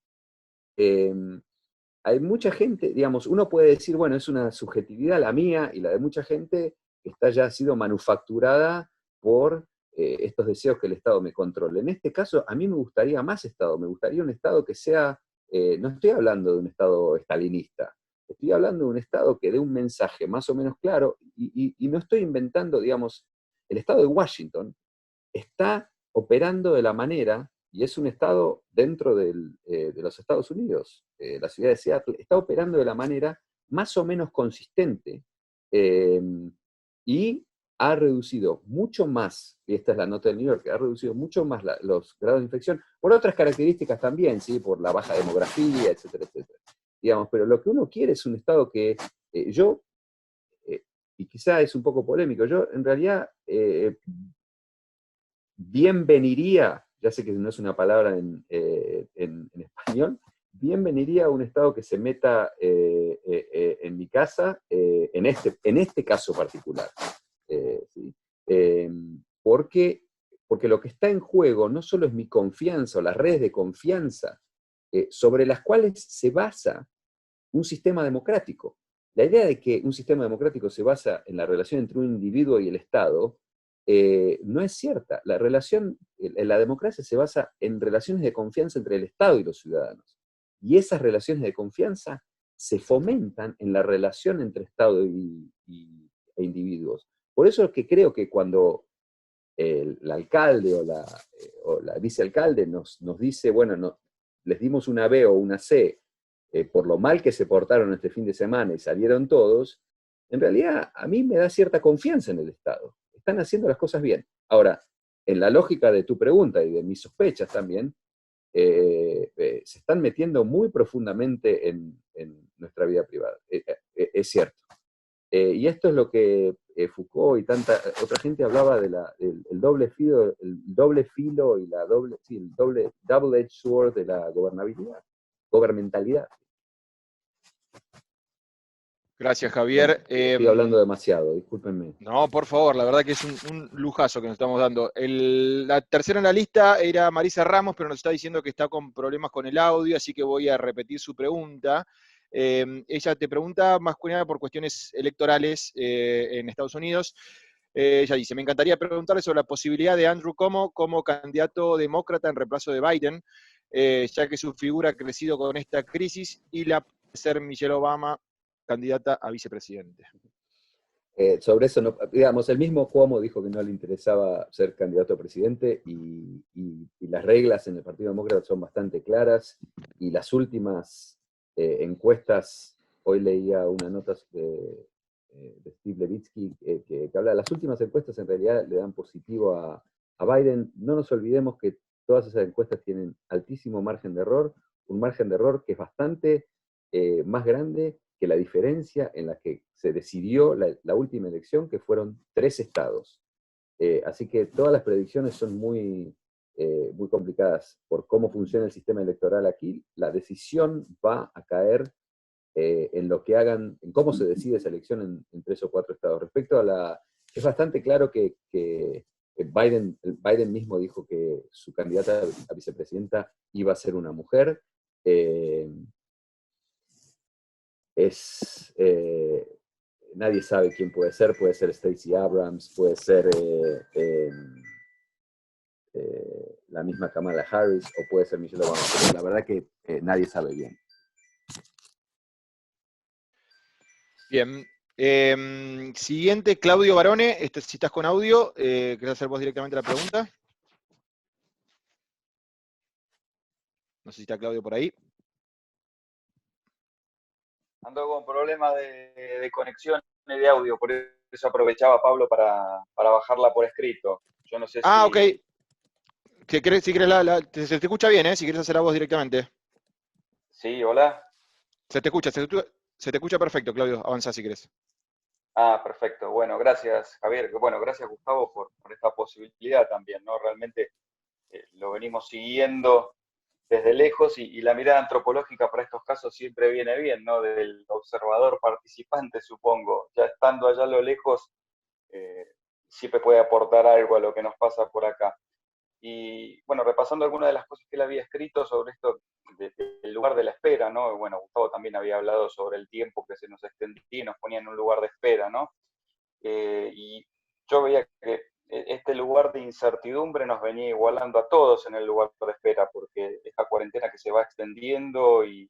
Hay mucha gente, digamos, uno puede decir, bueno, es una subjetividad la mía y la de mucha gente que ya ha sido manufacturada por estos deseos que el Estado me controle. En este caso, a mí me gustaría más Estado, me gustaría un Estado que sea no estoy hablando de un Estado estalinista, estoy hablando de un Estado que dé un mensaje más o menos claro, y no estoy inventando, digamos, el Estado de Washington está operando de la manera, y es un Estado dentro de los Estados Unidos, la ciudad de Seattle, está operando de la manera más o menos consistente, y ha reducido mucho más, y esta es la nota del New York, ha reducido mucho más los grados de infección, por otras características también, ¿sí? Por la baja demografía, etcétera, etcétera. Digamos, pero lo que uno quiere es un Estado que y quizá es un poco polémico, yo en realidad bienveniría, ya sé que no es una palabra en español, bienveniría a un Estado que se meta en mi casa, en este caso particular. ¿Sí? Porque lo que está en juego no solo es mi confianza o las redes de confianza sobre las cuales se basa un sistema democrático. La idea de que un sistema democrático se basa en la relación entre un individuo y el Estado no es cierta. La democracia se basa en relaciones de confianza entre el Estado y los ciudadanos. Y esas relaciones de confianza se fomentan en la relación entre Estado e individuos. Por eso es que creo que cuando el alcalde o la vicealcalde nos dice, bueno, les dimos una B o una C, por lo mal que se portaron este fin de semana y salieron todos, en realidad a mí me da cierta confianza en el Estado. Están haciendo las cosas bien. Ahora, en la lógica de tu pregunta y de mis sospechas también, se están metiendo muy profundamente en nuestra vida privada. Es cierto. Y esto es lo que Foucault y tanta otra gente hablaba del doble filo, y el double-edged sword de la gobernamentalidad. Gracias, Javier. Estoy hablando demasiado, discúlpenme. No, por favor, la verdad que es un lujazo que nos estamos dando. La tercera en la lista era Marisa Ramos, pero nos está diciendo que está con problemas con el audio, así que voy a repetir su pregunta. Ella te pregunta más que nada por cuestiones electorales en Estados Unidos. Ella dice, me encantaría preguntarle sobre la posibilidad de Andrew Cuomo como candidato demócrata en reemplazo de Biden, ya que su figura ha crecido con esta crisis y la puede ser Michelle Obama candidata a vicepresidente. Sobre eso, no, digamos, el mismo Cuomo dijo que no le interesaba ser candidato a presidente y las reglas en el Partido Demócrata son bastante claras y las últimas encuestas, hoy leía una nota de Steve Levitsky que habla de las últimas encuestas, en realidad le dan positivo a Biden. No nos olvidemos que todas esas encuestas tienen altísimo margen de error, un margen de error que es bastante más grande que la diferencia en la que se decidió la última elección, que fueron 3 estados. Así que todas las predicciones son muy complicadas por cómo funciona el sistema electoral aquí. La decisión va a caer en lo que hagan, en cómo se decide esa elección en 3 o 4 estados. Respecto a es bastante claro que Biden mismo dijo que su candidata a vicepresidenta iba a ser una mujer. Nadie sabe quién puede ser Stacey Abrams, puede ser la misma Kamala Harris, o puede ser Michelle Obama, pero la verdad que nadie sabe bien. Bien. Siguiente, Claudio Barone, si estás con audio, ¿querés hacer vos directamente la pregunta? No sé si está Claudio por ahí. Ando con problemas de conexión y de audio, por eso aprovechaba Pablo para bajarla por escrito. Yo no sé si... Ok. Si querés se te escucha bien, si querés hacer la voz directamente. Sí, hola. Se te escucha perfecto, Claudio. Avanzá si querés. Ah, perfecto. Bueno, gracias, Javier. Bueno, gracias, Gustavo, por esta posibilidad también, ¿no? Realmente lo venimos siguiendo desde lejos y la mirada antropológica para estos casos siempre viene bien, ¿no? Del observador participante, supongo. Ya estando allá a lo lejos, siempre puede aportar algo a lo que nos pasa por acá. Y bueno, repasando algunas de las cosas que él había escrito sobre esto del lugar de la espera, ¿no? Bueno, Gustavo también había hablado sobre el tiempo que se nos extendía y nos ponía en un lugar de espera, ¿no? Y yo veía que este lugar de incertidumbre nos venía igualando a todos en el lugar de espera, porque esta cuarentena que se va extendiendo y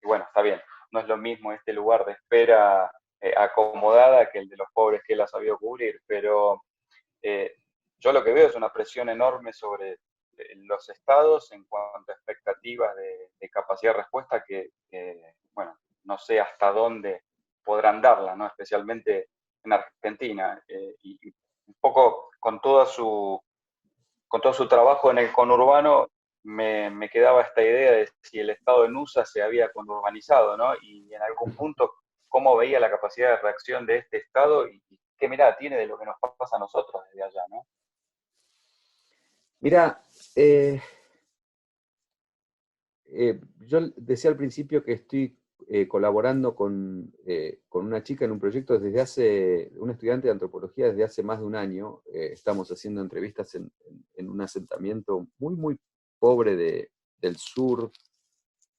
bueno, está bien, no es lo mismo este lugar de espera acomodada que el de los pobres que él ha sabido cubrir, pero yo lo que veo es una presión enorme sobre los estados en cuanto a expectativas de capacidad de respuesta bueno, no sé hasta dónde podrán darla, ¿no? Especialmente en Argentina, y un poco con todo su trabajo en el conurbano, me quedaba esta idea de si el Estado en USA se había conurbanizado, ¿no? Y en algún punto, cómo veía la capacidad de reacción de este Estado y qué mirada tiene de lo que nos pasa a nosotros desde allá, ¿no? Mira, yo decía al principio que estoy colaborando con una chica en un proyecto una estudiante de antropología desde hace más de un año. Estamos haciendo entrevistas en un asentamiento muy, muy pobre del sur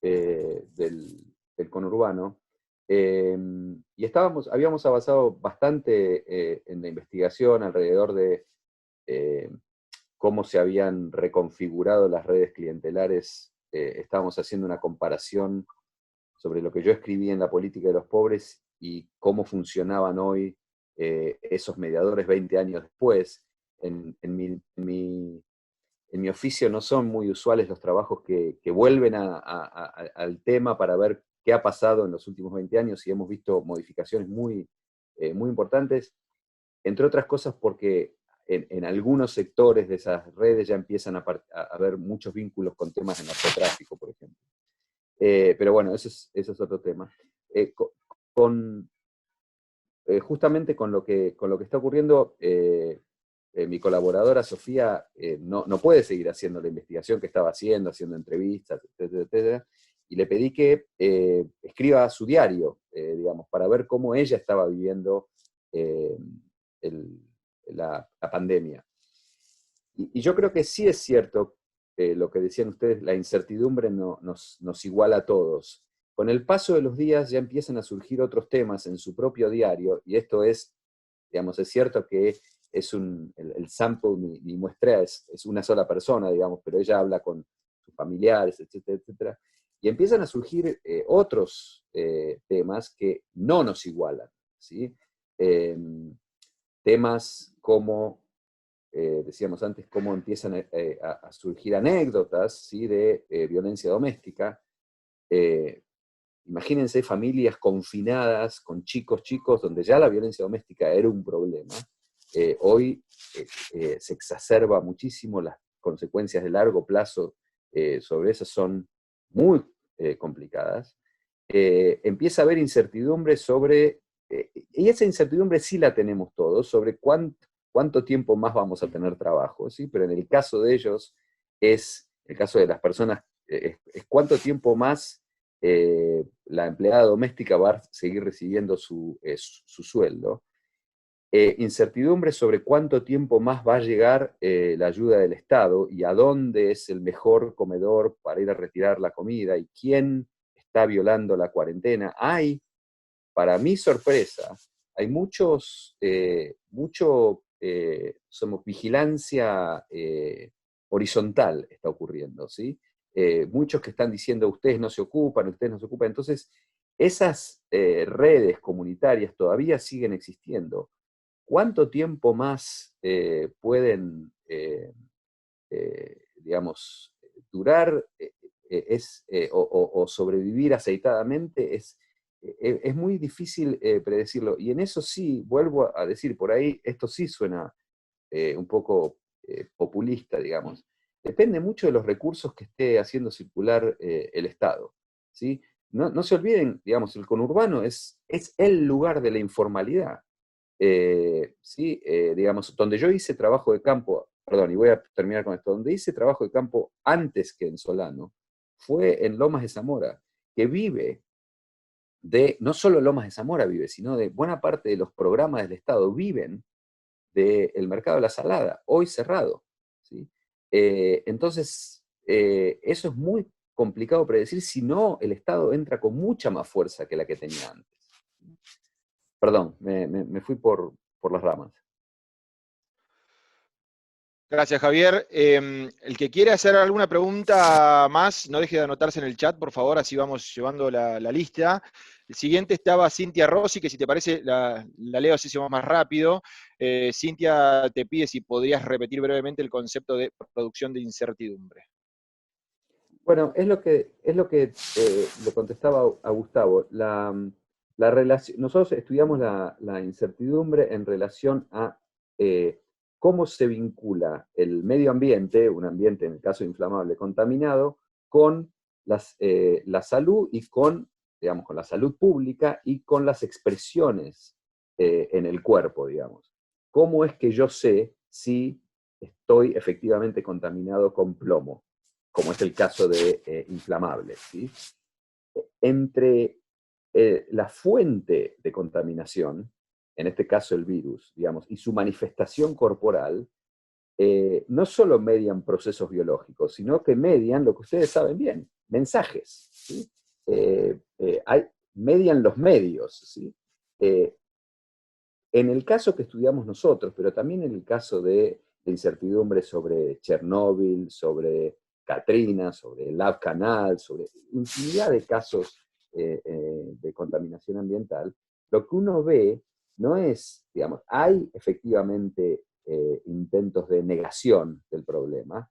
del conurbano. Y habíamos avanzado bastante en la investigación alrededor de cómo se habían reconfigurado las redes clientelares. Estábamos haciendo una comparación sobre lo que yo escribí en La política de los pobres y cómo funcionaban hoy esos mediadores 20 años después. En mi oficio no son muy usuales los trabajos que vuelven al tema para ver qué ha pasado en los últimos 20 años y hemos visto modificaciones muy, muy importantes, entre otras cosas porque en algunos sectores de esas redes ya empiezan a haber muchos vínculos con temas de narcotráfico, por ejemplo. Pero bueno, eso es otro tema. Justamente con lo que está ocurriendo, mi colaboradora Sofía no puede seguir haciendo la investigación que estaba haciendo entrevistas, etcétera, etcétera, y le pedí que escriba su diario, digamos, para ver cómo ella estaba viviendo la pandemia. Y yo creo que sí es cierto lo que decían ustedes, la incertidumbre nos iguala a todos. Con el paso de los días ya empiezan a surgir otros temas en su propio diario, y esto es, digamos, es cierto que es el sample, mi muestra es una sola persona, digamos, pero ella habla con sus familiares, etcétera, etcétera, y empiezan a surgir otros temas que no nos igualan, ¿sí? Temas como, decíamos antes, cómo empiezan a surgir anécdotas, ¿sí?, de violencia doméstica. Imagínense familias confinadas con chicos, donde ya la violencia doméstica era un problema. Hoy se exacerba muchísimo, las consecuencias de largo plazo sobre eso son muy complicadas. Empieza a haber incertidumbre y esa incertidumbre sí la tenemos todos, sobre cuánto tiempo más vamos a tener trabajo, ¿sí? Pero en el caso de ellos, el caso de las personas, es cuánto tiempo más la empleada doméstica va a seguir recibiendo su sueldo. Incertidumbre sobre cuánto tiempo más va a llegar la ayuda del Estado y a dónde es el mejor comedor para ir a retirar la comida y quién está violando la cuarentena. Para mi sorpresa, hay somos vigilancia horizontal está ocurriendo, ¿sí? Muchos que están diciendo ustedes no se ocupan. Entonces, esas redes comunitarias todavía siguen existiendo. ¿Cuánto tiempo más pueden, digamos, durar o sobrevivir aceitadamente? Es muy difícil predecirlo. Y en eso sí, vuelvo a decir, por ahí esto sí suena un poco populista, digamos. Depende mucho de los recursos que esté haciendo circular el Estado, ¿sí? No se olviden, digamos, el conurbano es el lugar de la informalidad. ¿Sí? Digamos, donde yo hice trabajo de campo, perdón, y voy a terminar con esto, donde hice trabajo de campo antes que en Solano, fue en Lomas de Zamora, que vive no solo Lomas de Zamora vive, sino de buena parte de los programas del Estado viven del mercado de la salada, hoy cerrado, ¿sí? Entonces, eso es muy complicado predecir si no el Estado entra con mucha más fuerza que la que tenía antes. Perdón, me fui por las ramas. Gracias, Javier. El que quiere hacer alguna pregunta más, no deje de anotarse en el chat, por favor, así vamos llevando la lista. El siguiente estaba Cintia Rossi, que si te parece, la leo así se va más rápido. Cintia te pide si podrías repetir brevemente el concepto de producción de incertidumbre. Bueno, es lo que le contestaba a Gustavo. La relación, nosotros estudiamos la incertidumbre en relación a cómo se vincula el medio ambiente, un ambiente en el caso inflamable contaminado, con la salud y con, digamos, con la salud pública y con las expresiones en el cuerpo, digamos. ¿Cómo es que yo sé si estoy efectivamente contaminado con plomo? Como es el caso de inflamables, ¿sí? Entre la fuente de contaminación, en este caso el virus, digamos, y su manifestación corporal, no solo median procesos biológicos, sino que median lo que ustedes saben bien, mensajes, ¿sí? Median los medios, ¿sí? En el caso que estudiamos nosotros, pero también en el caso de incertidumbre sobre Chernóbil, sobre Katrina, sobre el Lab Canal, sobre infinidad de casos de contaminación ambiental, lo que uno ve no es, digamos, hay efectivamente intentos de negación del problema.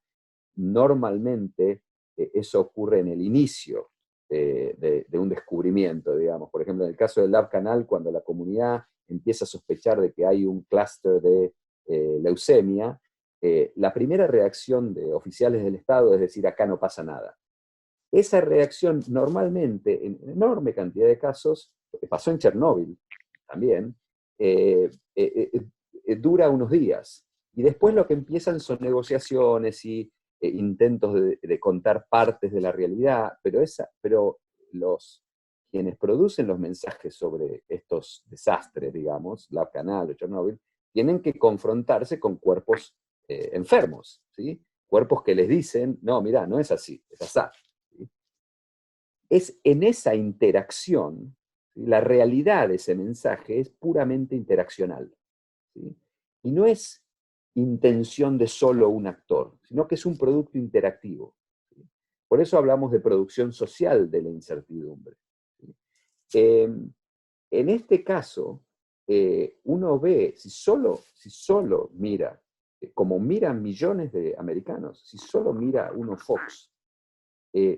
Normalmente eso ocurre en el inicio de un descubrimiento, digamos. Por ejemplo, en el caso del Lab Canal, cuando la comunidad empieza a sospechar de que hay un clúster de leucemia, la primera reacción de oficiales del Estado es decir, acá no pasa nada. Esa reacción normalmente, en enorme cantidad de casos, pasó en Chernóbil también, dura unos días. Y después lo que empiezan son negociaciones y intentos de contar partes de la realidad, pero quienes producen los mensajes sobre estos desastres, digamos, Lab Canal o Chernóbil, tienen que confrontarse con cuerpos enfermos, ¿sí? Cuerpos que les dicen, no, mira, no es así, es así. ¿Sí? Es en esa interacción, ¿sí? La realidad de ese mensaje es puramente interaccional, ¿sí? Y no es intención de solo un actor, sino que es un producto interactivo. ¿Sí? Por eso hablamos de producción social de la incertidumbre. ¿Sí? En este caso, uno ve, si solo mira, como miran millones de americanos, si solo mira uno Fox,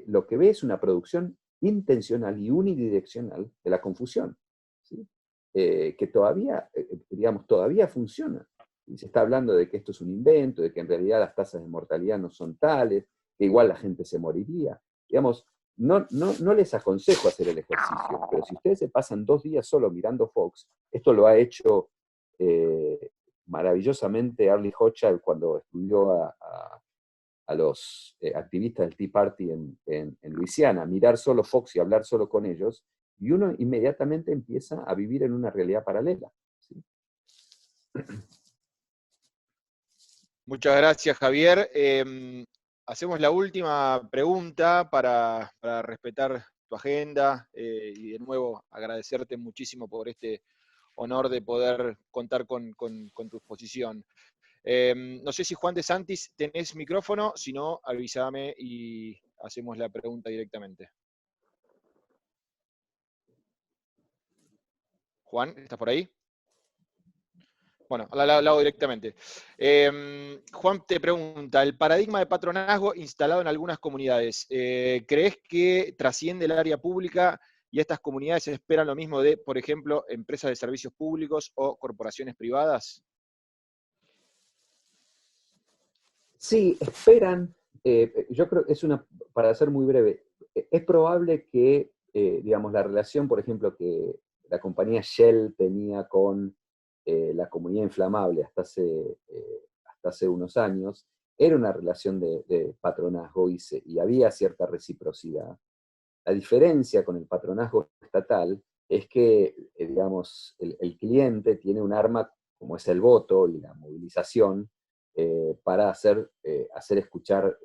lo que ve es una producción intencional y unidireccional de la confusión, ¿sí? Que todavía, digamos, todavía funciona. Y se está hablando de que esto es un invento, de que en realidad las tasas de mortalidad no son tales, que igual la gente se moriría. Digamos, no les aconsejo hacer el ejercicio, pero si ustedes se pasan 2 días solo mirando Fox, esto lo ha hecho maravillosamente Arlie Hochschild cuando estudió a los activistas del Tea Party en Luisiana, mirar solo Fox y hablar solo con ellos, y uno inmediatamente empieza a vivir en una realidad paralela. ¿Sí? Muchas gracias, Javier. Hacemos la última pregunta para respetar tu agenda y de nuevo agradecerte muchísimo por este honor de poder contar con tu exposición. No sé si Juan de Santis tenés micrófono, si no, avísame y hacemos la pregunta directamente. Juan, ¿estás por ahí? Bueno, la hago directamente. Juan te pregunta, el paradigma de patronazgo instalado en algunas comunidades, ¿crees que trasciende el área pública y estas comunidades esperan lo mismo de, por ejemplo, empresas de servicios públicos o corporaciones privadas? Sí, esperan, yo creo que para ser muy breve, es probable que, digamos, la relación, por ejemplo, que la compañía Shell tenía con la comunidad inflamable hasta hace unos años, era una relación de patronazgo y había cierta reciprocidad. La diferencia con el patronazgo estatal es que, digamos, el cliente tiene un arma como es el voto y la movilización para hacer escuchar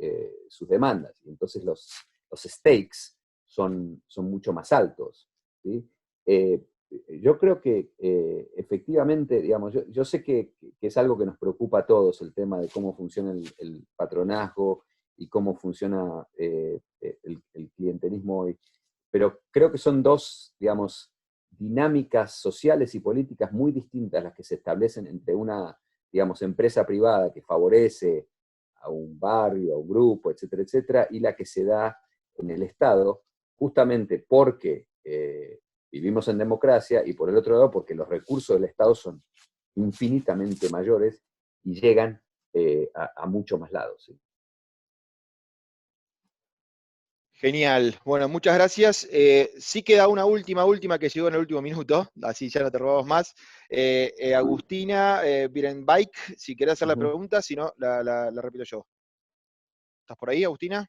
sus demandas. Y entonces los stakes son mucho más altos, ¿sí? yo creo que efectivamente, digamos, yo sé que es algo que nos preocupa a todos, el tema de cómo funciona el patronazgo y cómo funciona el clientelismo hoy, pero creo que son dos, digamos, dinámicas sociales y políticas muy distintas las que se establecen entre una, digamos, empresa privada que favorece a un barrio, a un grupo, etcétera, etcétera, y la que se da en el Estado, justamente porque vivimos en democracia y por el otro lado porque los recursos del Estado son infinitamente mayores y llegan a muchos más lados. ¿Sí? Genial. Bueno, muchas gracias. Sí queda una última que llegó en el último minuto, así ya no te robamos más. Agustina Birenbike, si querés hacer la pregunta, si no, la repito yo. ¿Estás por ahí, Agustina?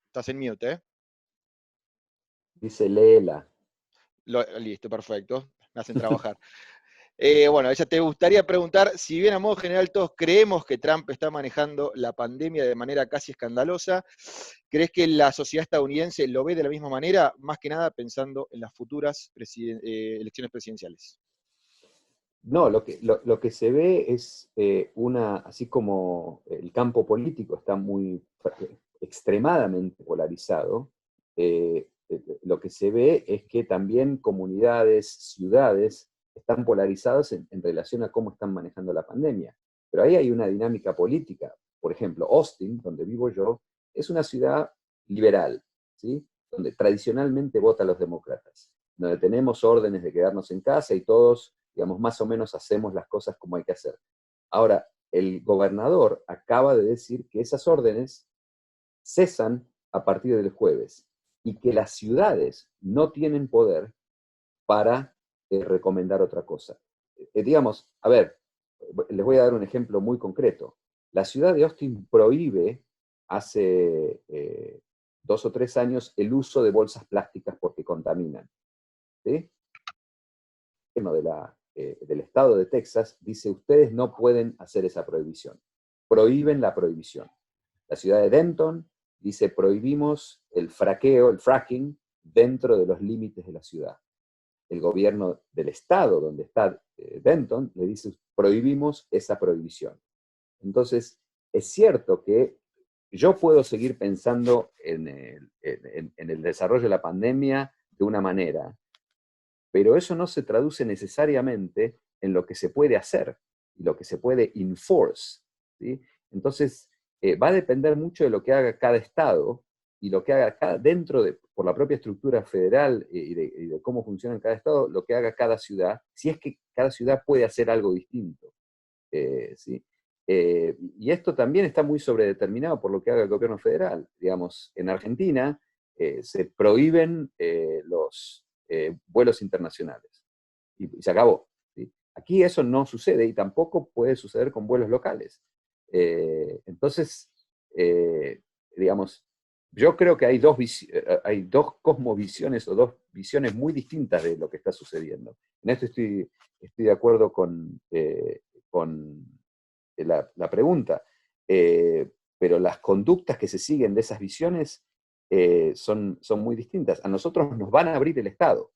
Estás en mute, ¿eh? Dice léela. Listo, perfecto. Me hacen trabajar. Bueno, ella te gustaría preguntar, si bien a modo general todos creemos que Trump está manejando la pandemia de manera casi escandalosa, ¿crees que la sociedad estadounidense lo ve de la misma manera, más que nada pensando en las futuras elecciones presidenciales? No, lo que se ve es así como el campo político está muy extremadamente polarizado, lo que se ve es que también comunidades, ciudades, están polarizadas en relación a cómo están manejando la pandemia. Pero ahí hay una dinámica política. Por ejemplo, Austin, donde vivo yo, es una ciudad liberal, ¿sí? Donde tradicionalmente votan los demócratas, donde tenemos órdenes de quedarnos en casa y todos, digamos, más o menos hacemos las cosas como hay que hacer. Ahora, el gobernador acaba de decir que esas órdenes cesan a partir del jueves y que las ciudades no tienen poder para recomendar otra cosa. Digamos, a ver, les voy a dar un ejemplo muy concreto. La ciudad de Austin prohíbe hace 2 o 3 años el uso de bolsas plásticas porque contaminan. ¿Sí? El gobierno del estado de Texas dice, ustedes no pueden hacer esa prohibición. Prohíben la prohibición. La ciudad de Denton dice, prohibimos el fracking, dentro de los límites de la ciudad. El gobierno del estado donde está Denton le dice, prohibimos esa prohibición. Entonces, es cierto que yo puedo seguir pensando en el desarrollo de la pandemia de una manera, pero eso no se traduce necesariamente en lo que se puede hacer y lo que se puede enforce, ¿sí? Entonces, va a depender mucho de lo que haga cada estado y lo que haga por la propia estructura federal y de cómo funciona en cada estado, lo que haga cada ciudad, si es que cada ciudad puede hacer algo distinto. ¿Sí? Y esto también está muy sobredeterminado por lo que haga el gobierno federal. Digamos, en Argentina se prohíben los vuelos internacionales y se acabó. ¿Sí? Aquí eso no sucede y tampoco puede suceder con vuelos locales. Entonces, digamos, yo creo que hay dos cosmovisiones o dos visiones muy distintas de lo que está sucediendo. En esto estoy de acuerdo con la pregunta, pero las conductas que se siguen de esas visiones son muy distintas. A nosotros nos van a abrir el Estado.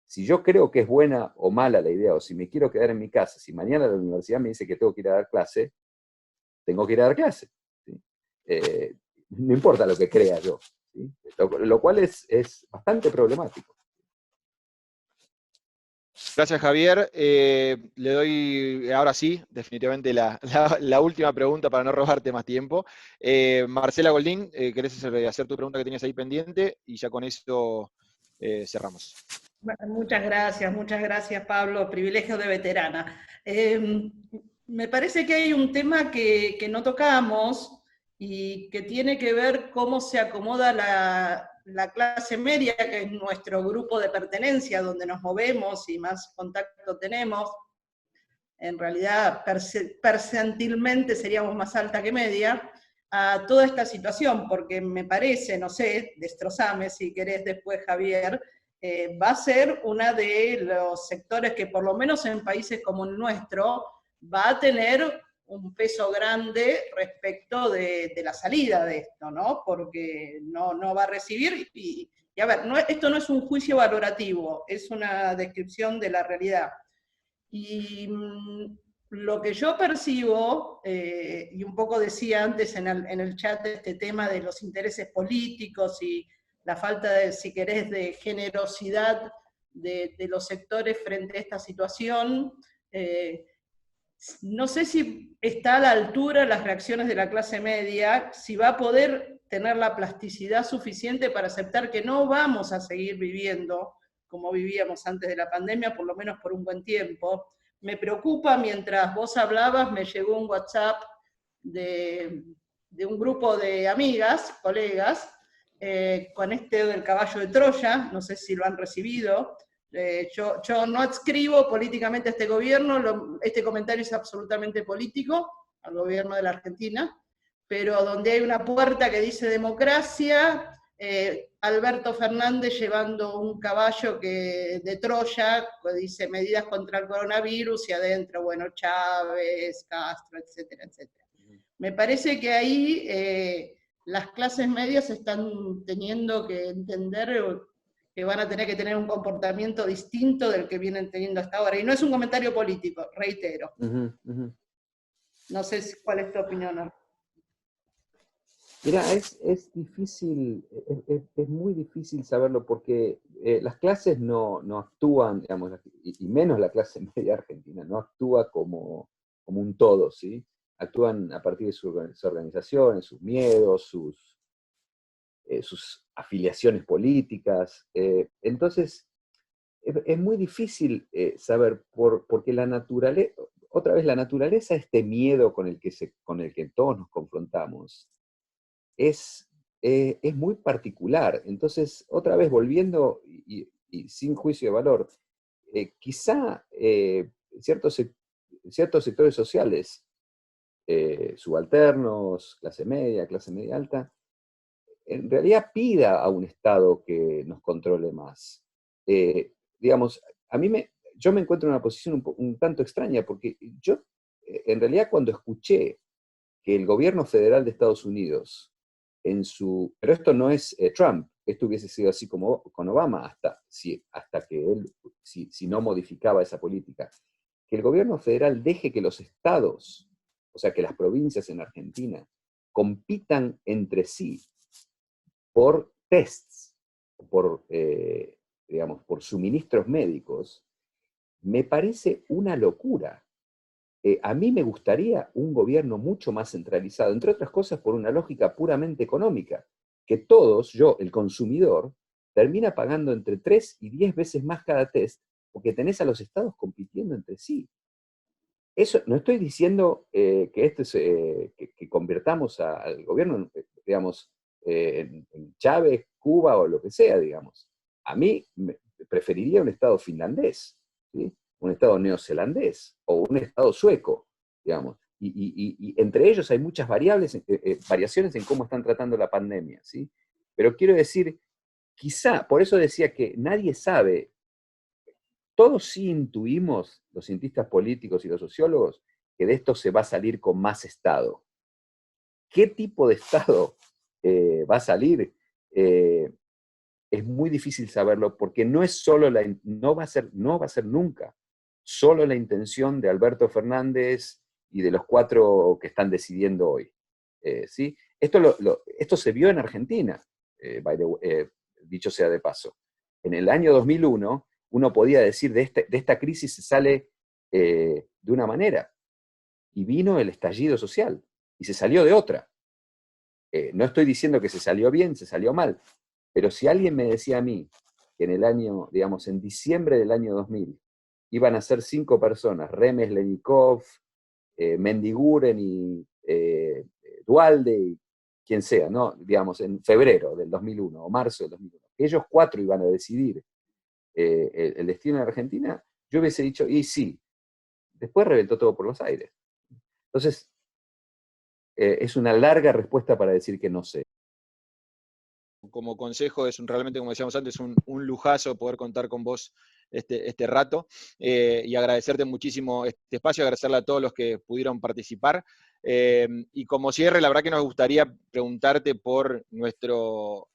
Si yo creo que es buena o mala la idea, o si me quiero quedar en mi casa, si mañana la universidad me dice que tengo que ir a dar clase, tengo que ir a dar clase. ¿Sí? No importa lo que crea yo. ¿Sí? Lo cual es bastante problemático. Gracias, Javier. Le doy, ahora sí, definitivamente la última pregunta para no robarte más tiempo. Marcela Goldín, ¿querés hacer tu pregunta que tenías ahí pendiente? Y ya con eso cerramos. Muchas gracias, Pablo. Privilegio de veterana. Me parece que hay un tema que no tocamos y que tiene que ver cómo se acomoda la clase media, que es nuestro grupo de pertenencia, donde nos movemos y más contacto tenemos. En realidad, percentilmente seríamos más alta que media, a toda esta situación, porque me parece, no sé, destrozame si querés después, Javier, va a ser uno de los sectores que por lo menos en países como el nuestro va a tener un peso grande respecto de la salida de esto, ¿no? Porque no va a recibir, y Y a ver, esto no es un juicio valorativo, es una descripción de la realidad. Y lo que yo percibo, y un poco decía antes en el chat este tema de los intereses políticos y la falta de, si querés, de generosidad de los sectores frente a esta situación, no sé si está a la altura las reacciones de la clase media, si va a poder tener la plasticidad suficiente para aceptar que no vamos a seguir viviendo como vivíamos antes de la pandemia, por lo menos por un buen tiempo. Me preocupa, mientras vos hablabas, me llegó un WhatsApp de un grupo de amigas, colegas, con este del caballo de Troya, no sé si lo han recibido. Yo no adscribo políticamente a este gobierno, este comentario es absolutamente político, al gobierno de la Argentina, pero donde hay una puerta que dice democracia, Alberto Fernández llevando un caballo de Troya, que dice medidas contra el coronavirus, y adentro, bueno, Chávez, Castro, etcétera, etcétera. Me parece que ahí las clases medias están teniendo que entender que van a tener que tener un comportamiento distinto del que vienen teniendo hasta ahora. Y no es un comentario político, reitero. No sé cuál es tu opinión. Mira, es difícil, es muy difícil saberlo porque las clases no actúan, digamos, y menos la clase media argentina, no actúa como un todo, ¿sí? Actúan a partir de sus organizaciones, sus miedos, sus afiliaciones políticas. Entonces, es muy difícil saber, porque la naturaleza, otra vez, la naturaleza, este miedo con el que todos nos confrontamos, es muy particular. Entonces, otra vez, volviendo, y sin juicio de valor, quizá ciertos sectores sociales, subalternos, clase media alta, en realidad pida a un Estado que nos controle más. Digamos, yo me encuentro en una posición un tanto extraña, porque yo, en realidad, cuando escuché que el gobierno federal de Estados Unidos, pero esto no es Trump, esto hubiese sido así como con Obama, hasta que él, si no modificaba esa política, que el gobierno federal deje que los estados, o sea, que las provincias en Argentina, compitan entre sí por tests, digamos, por suministros médicos, me parece una locura. A mí me gustaría un gobierno mucho más centralizado, entre otras cosas por una lógica puramente económica, que todos, yo, el consumidor, termina pagando entre 3 y 10 veces más cada test, porque tenés a los estados compitiendo entre sí. Eso, no estoy diciendo que convirtamos al gobierno, digamos, en Chávez, Cuba o lo que sea, digamos. A mí preferiría un estado finlandés, ¿sí? Un estado neozelandés o un estado sueco, digamos. Y entre ellos hay muchas variaciones en cómo están tratando la pandemia, ¿sí? Pero quiero decir, quizá, por eso decía que nadie sabe. Todos sí intuimos, los cientistas políticos y los sociólogos, que de esto se va a salir con más Estado. ¿Qué tipo de Estado va a salir? Es muy difícil saberlo, porque no es solo no va a ser nunca solo la intención de Alberto Fernández y de los 4 que están decidiendo hoy. ¿Sí? Esto se vio en Argentina, dicho sea de paso. En el año 2001, uno podía decir de esta crisis se sale de una manera, y vino el estallido social, y se salió de otra. No estoy diciendo que se salió bien, se salió mal, pero si alguien me decía a mí que en el año, digamos, en diciembre del año 2000, iban a ser 5 personas, Remes, Lenikov, Mendiguren y Dualde, y quien sea, ¿no? Digamos, en febrero del 2001 o marzo del 2001, ellos 4 iban a decidir el destino de Argentina, yo hubiese dicho, y sí, después reventó todo por los aires. Entonces, es una larga respuesta para decir que no sé. Como consejo, es realmente, como decíamos antes, un lujazo poder contar con vos este rato, y agradecerte muchísimo este espacio, agradecerle a todos los que pudieron participar. Y como cierre, la verdad que nos gustaría preguntarte por nuestro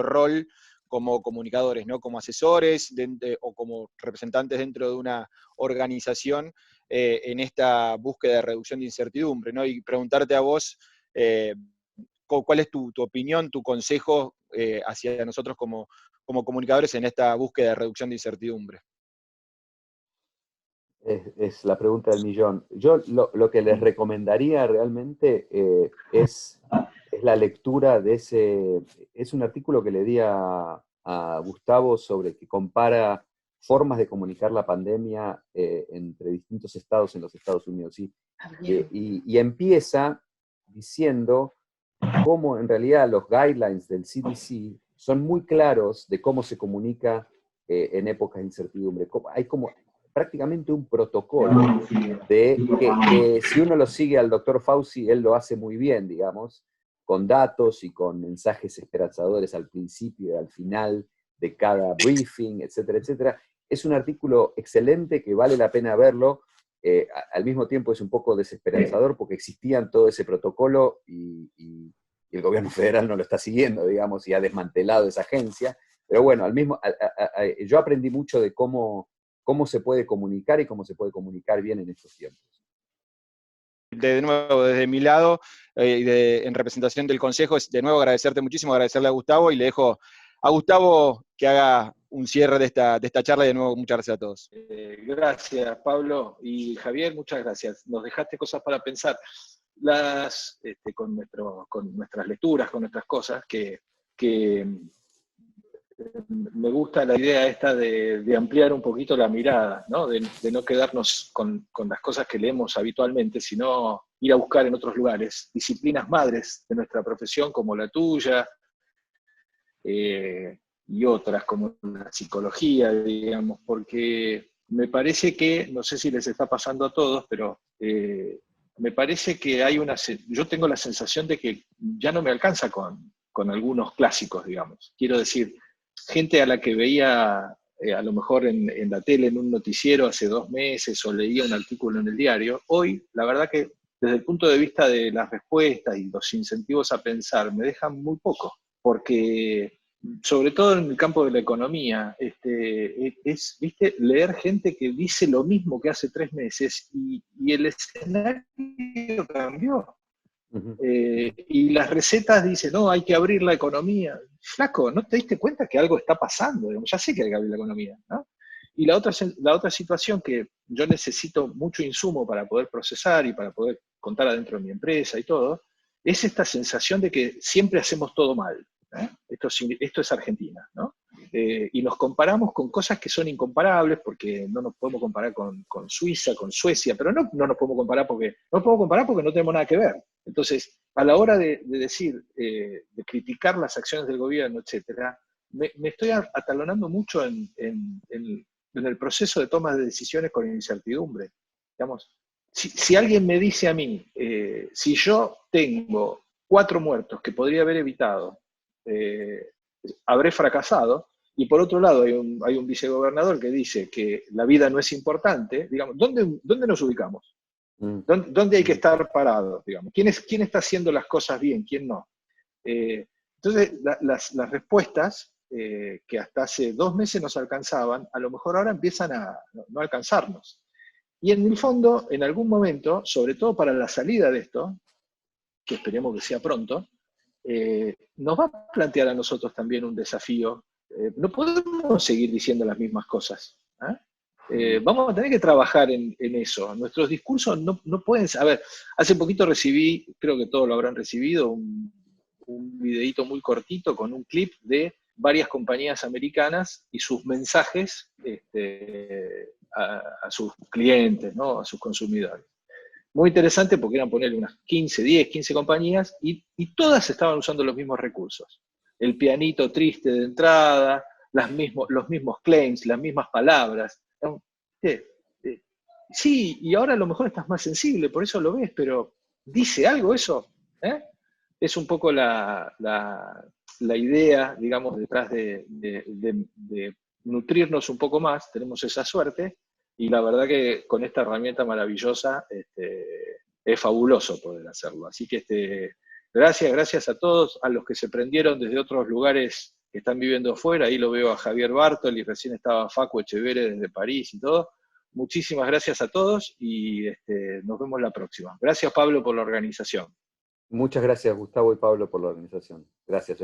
rol como comunicadores, ¿no? Como asesores o como representantes dentro de una organización en esta búsqueda de reducción de incertidumbre, ¿no? Y preguntarte a vos, ¿cuál es tu opinión, tu consejo hacia nosotros como comunicadores en esta búsqueda de reducción de incertidumbre? Es la pregunta del millón. Yo lo que les recomendaría realmente es la lectura de es un artículo que le di a Gustavo sobre que compara formas de comunicar la pandemia entre distintos estados en los Estados Unidos. Y empieza diciendo cómo en realidad los guidelines del CDC son muy claros de cómo se comunica en épocas de incertidumbre. Hay como prácticamente un protocolo de que si uno lo sigue al doctor Fauci, él lo hace muy bien, digamos, con datos y con mensajes esperanzadores al principio y al final de cada briefing, etcétera, etcétera. Es un artículo excelente que vale la pena verlo. Al mismo tiempo es un poco desesperanzador porque existían todo ese protocolo y el gobierno federal no lo está siguiendo, digamos, y ha desmantelado esa agencia. Pero bueno, yo aprendí mucho de cómo se puede comunicar y cómo se puede comunicar bien en estos tiempos. De nuevo, desde mi lado, en representación del Consejo, es de nuevo agradecerte muchísimo, agradecerle a Gustavo, y le dejo a Gustavo que haga un cierre de esta charla, y de nuevo muchas gracias a todos. Gracias, Pablo y Javier, muchas gracias. Nos dejaste cosas para pensar. Con nuestras lecturas, con nuestras cosas, que me gusta la idea esta de ampliar un poquito la mirada, ¿no? De no quedarnos con las cosas que leemos habitualmente, sino ir a buscar en otros lugares disciplinas madres de nuestra profesión, como la tuya, y otras como la psicología, digamos, porque me parece que, no sé si les está pasando a todos, pero me parece que yo tengo la sensación de que ya no me alcanza con algunos clásicos, digamos. Quiero decir, gente a la que veía a lo mejor en la tele, en un noticiero hace 2 meses, o leía un artículo en el diario, hoy la verdad que desde el punto de vista de las respuestas y los incentivos a pensar, me dejan muy poco, porque sobre todo en el campo de la economía, ¿viste? Leer gente que dice lo mismo que hace 3 meses y el escenario cambió. Y las recetas dicen, no, hay que abrir la economía. Flaco, ¿no te diste cuenta que algo está pasando? Ya sé que hay que abrir la economía, ¿no? Y la otra situación que yo necesito mucho insumo para poder procesar y para poder contar adentro de mi empresa y todo, es esta sensación de que siempre hacemos todo mal. Esto es Argentina, ¿no? Y nos comparamos con cosas que son incomparables, porque no nos podemos comparar con Suiza, con Suecia, pero no nos podemos comparar porque no tenemos nada que ver. Entonces, a la hora de decir, de criticar las acciones del gobierno, etcétera, me estoy atalonando mucho en el proceso de toma de decisiones con incertidumbre. Digamos, si alguien me dice a mí, si yo tengo 4 muertos que podría haber evitado, habré fracasado, y por otro lado hay un vicegobernador que dice que la vida no es importante, digamos, ¿dónde nos ubicamos? ¿Dónde hay que estar parados, digamos? ¿Quién está haciendo las cosas bien? ¿Quién no? Entonces, las respuestas que hasta hace 2 meses nos alcanzaban, a lo mejor ahora empiezan a no alcanzarnos. Y en el fondo, en algún momento, sobre todo para la salida de esto, que esperemos que sea pronto, nos va a plantear a nosotros también un desafío. No podemos seguir diciendo las mismas cosas. Vamos a tener que trabajar en eso. Nuestros discursos no pueden... A ver, hace poquito recibí, creo que todos lo habrán recibido, un videíto muy cortito con un clip de varias compañías americanas y sus mensajes a sus clientes, ¿no? A sus consumidores. Muy interesante porque eran ponerle unas 10, 15 compañías y todas estaban usando los mismos recursos. El pianito triste de entrada, los mismos claims, las mismas palabras. Sí, y ahora a lo mejor estás más sensible, por eso lo ves, pero ¿dice algo eso? Es un poco la idea, digamos, detrás de nutrirnos un poco más, tenemos esa suerte. Y la verdad que con esta herramienta maravillosa es fabuloso poder hacerlo. Así que gracias a todos, a los que se prendieron desde otros lugares que están viviendo fuera. Ahí lo veo a Javier Bartol y recién estaba Facu Echevere desde París y todo. Muchísimas gracias a todos y nos vemos la próxima. Gracias, Pablo, por la organización. Muchas gracias, Gustavo y Pablo, por la organización. Gracias.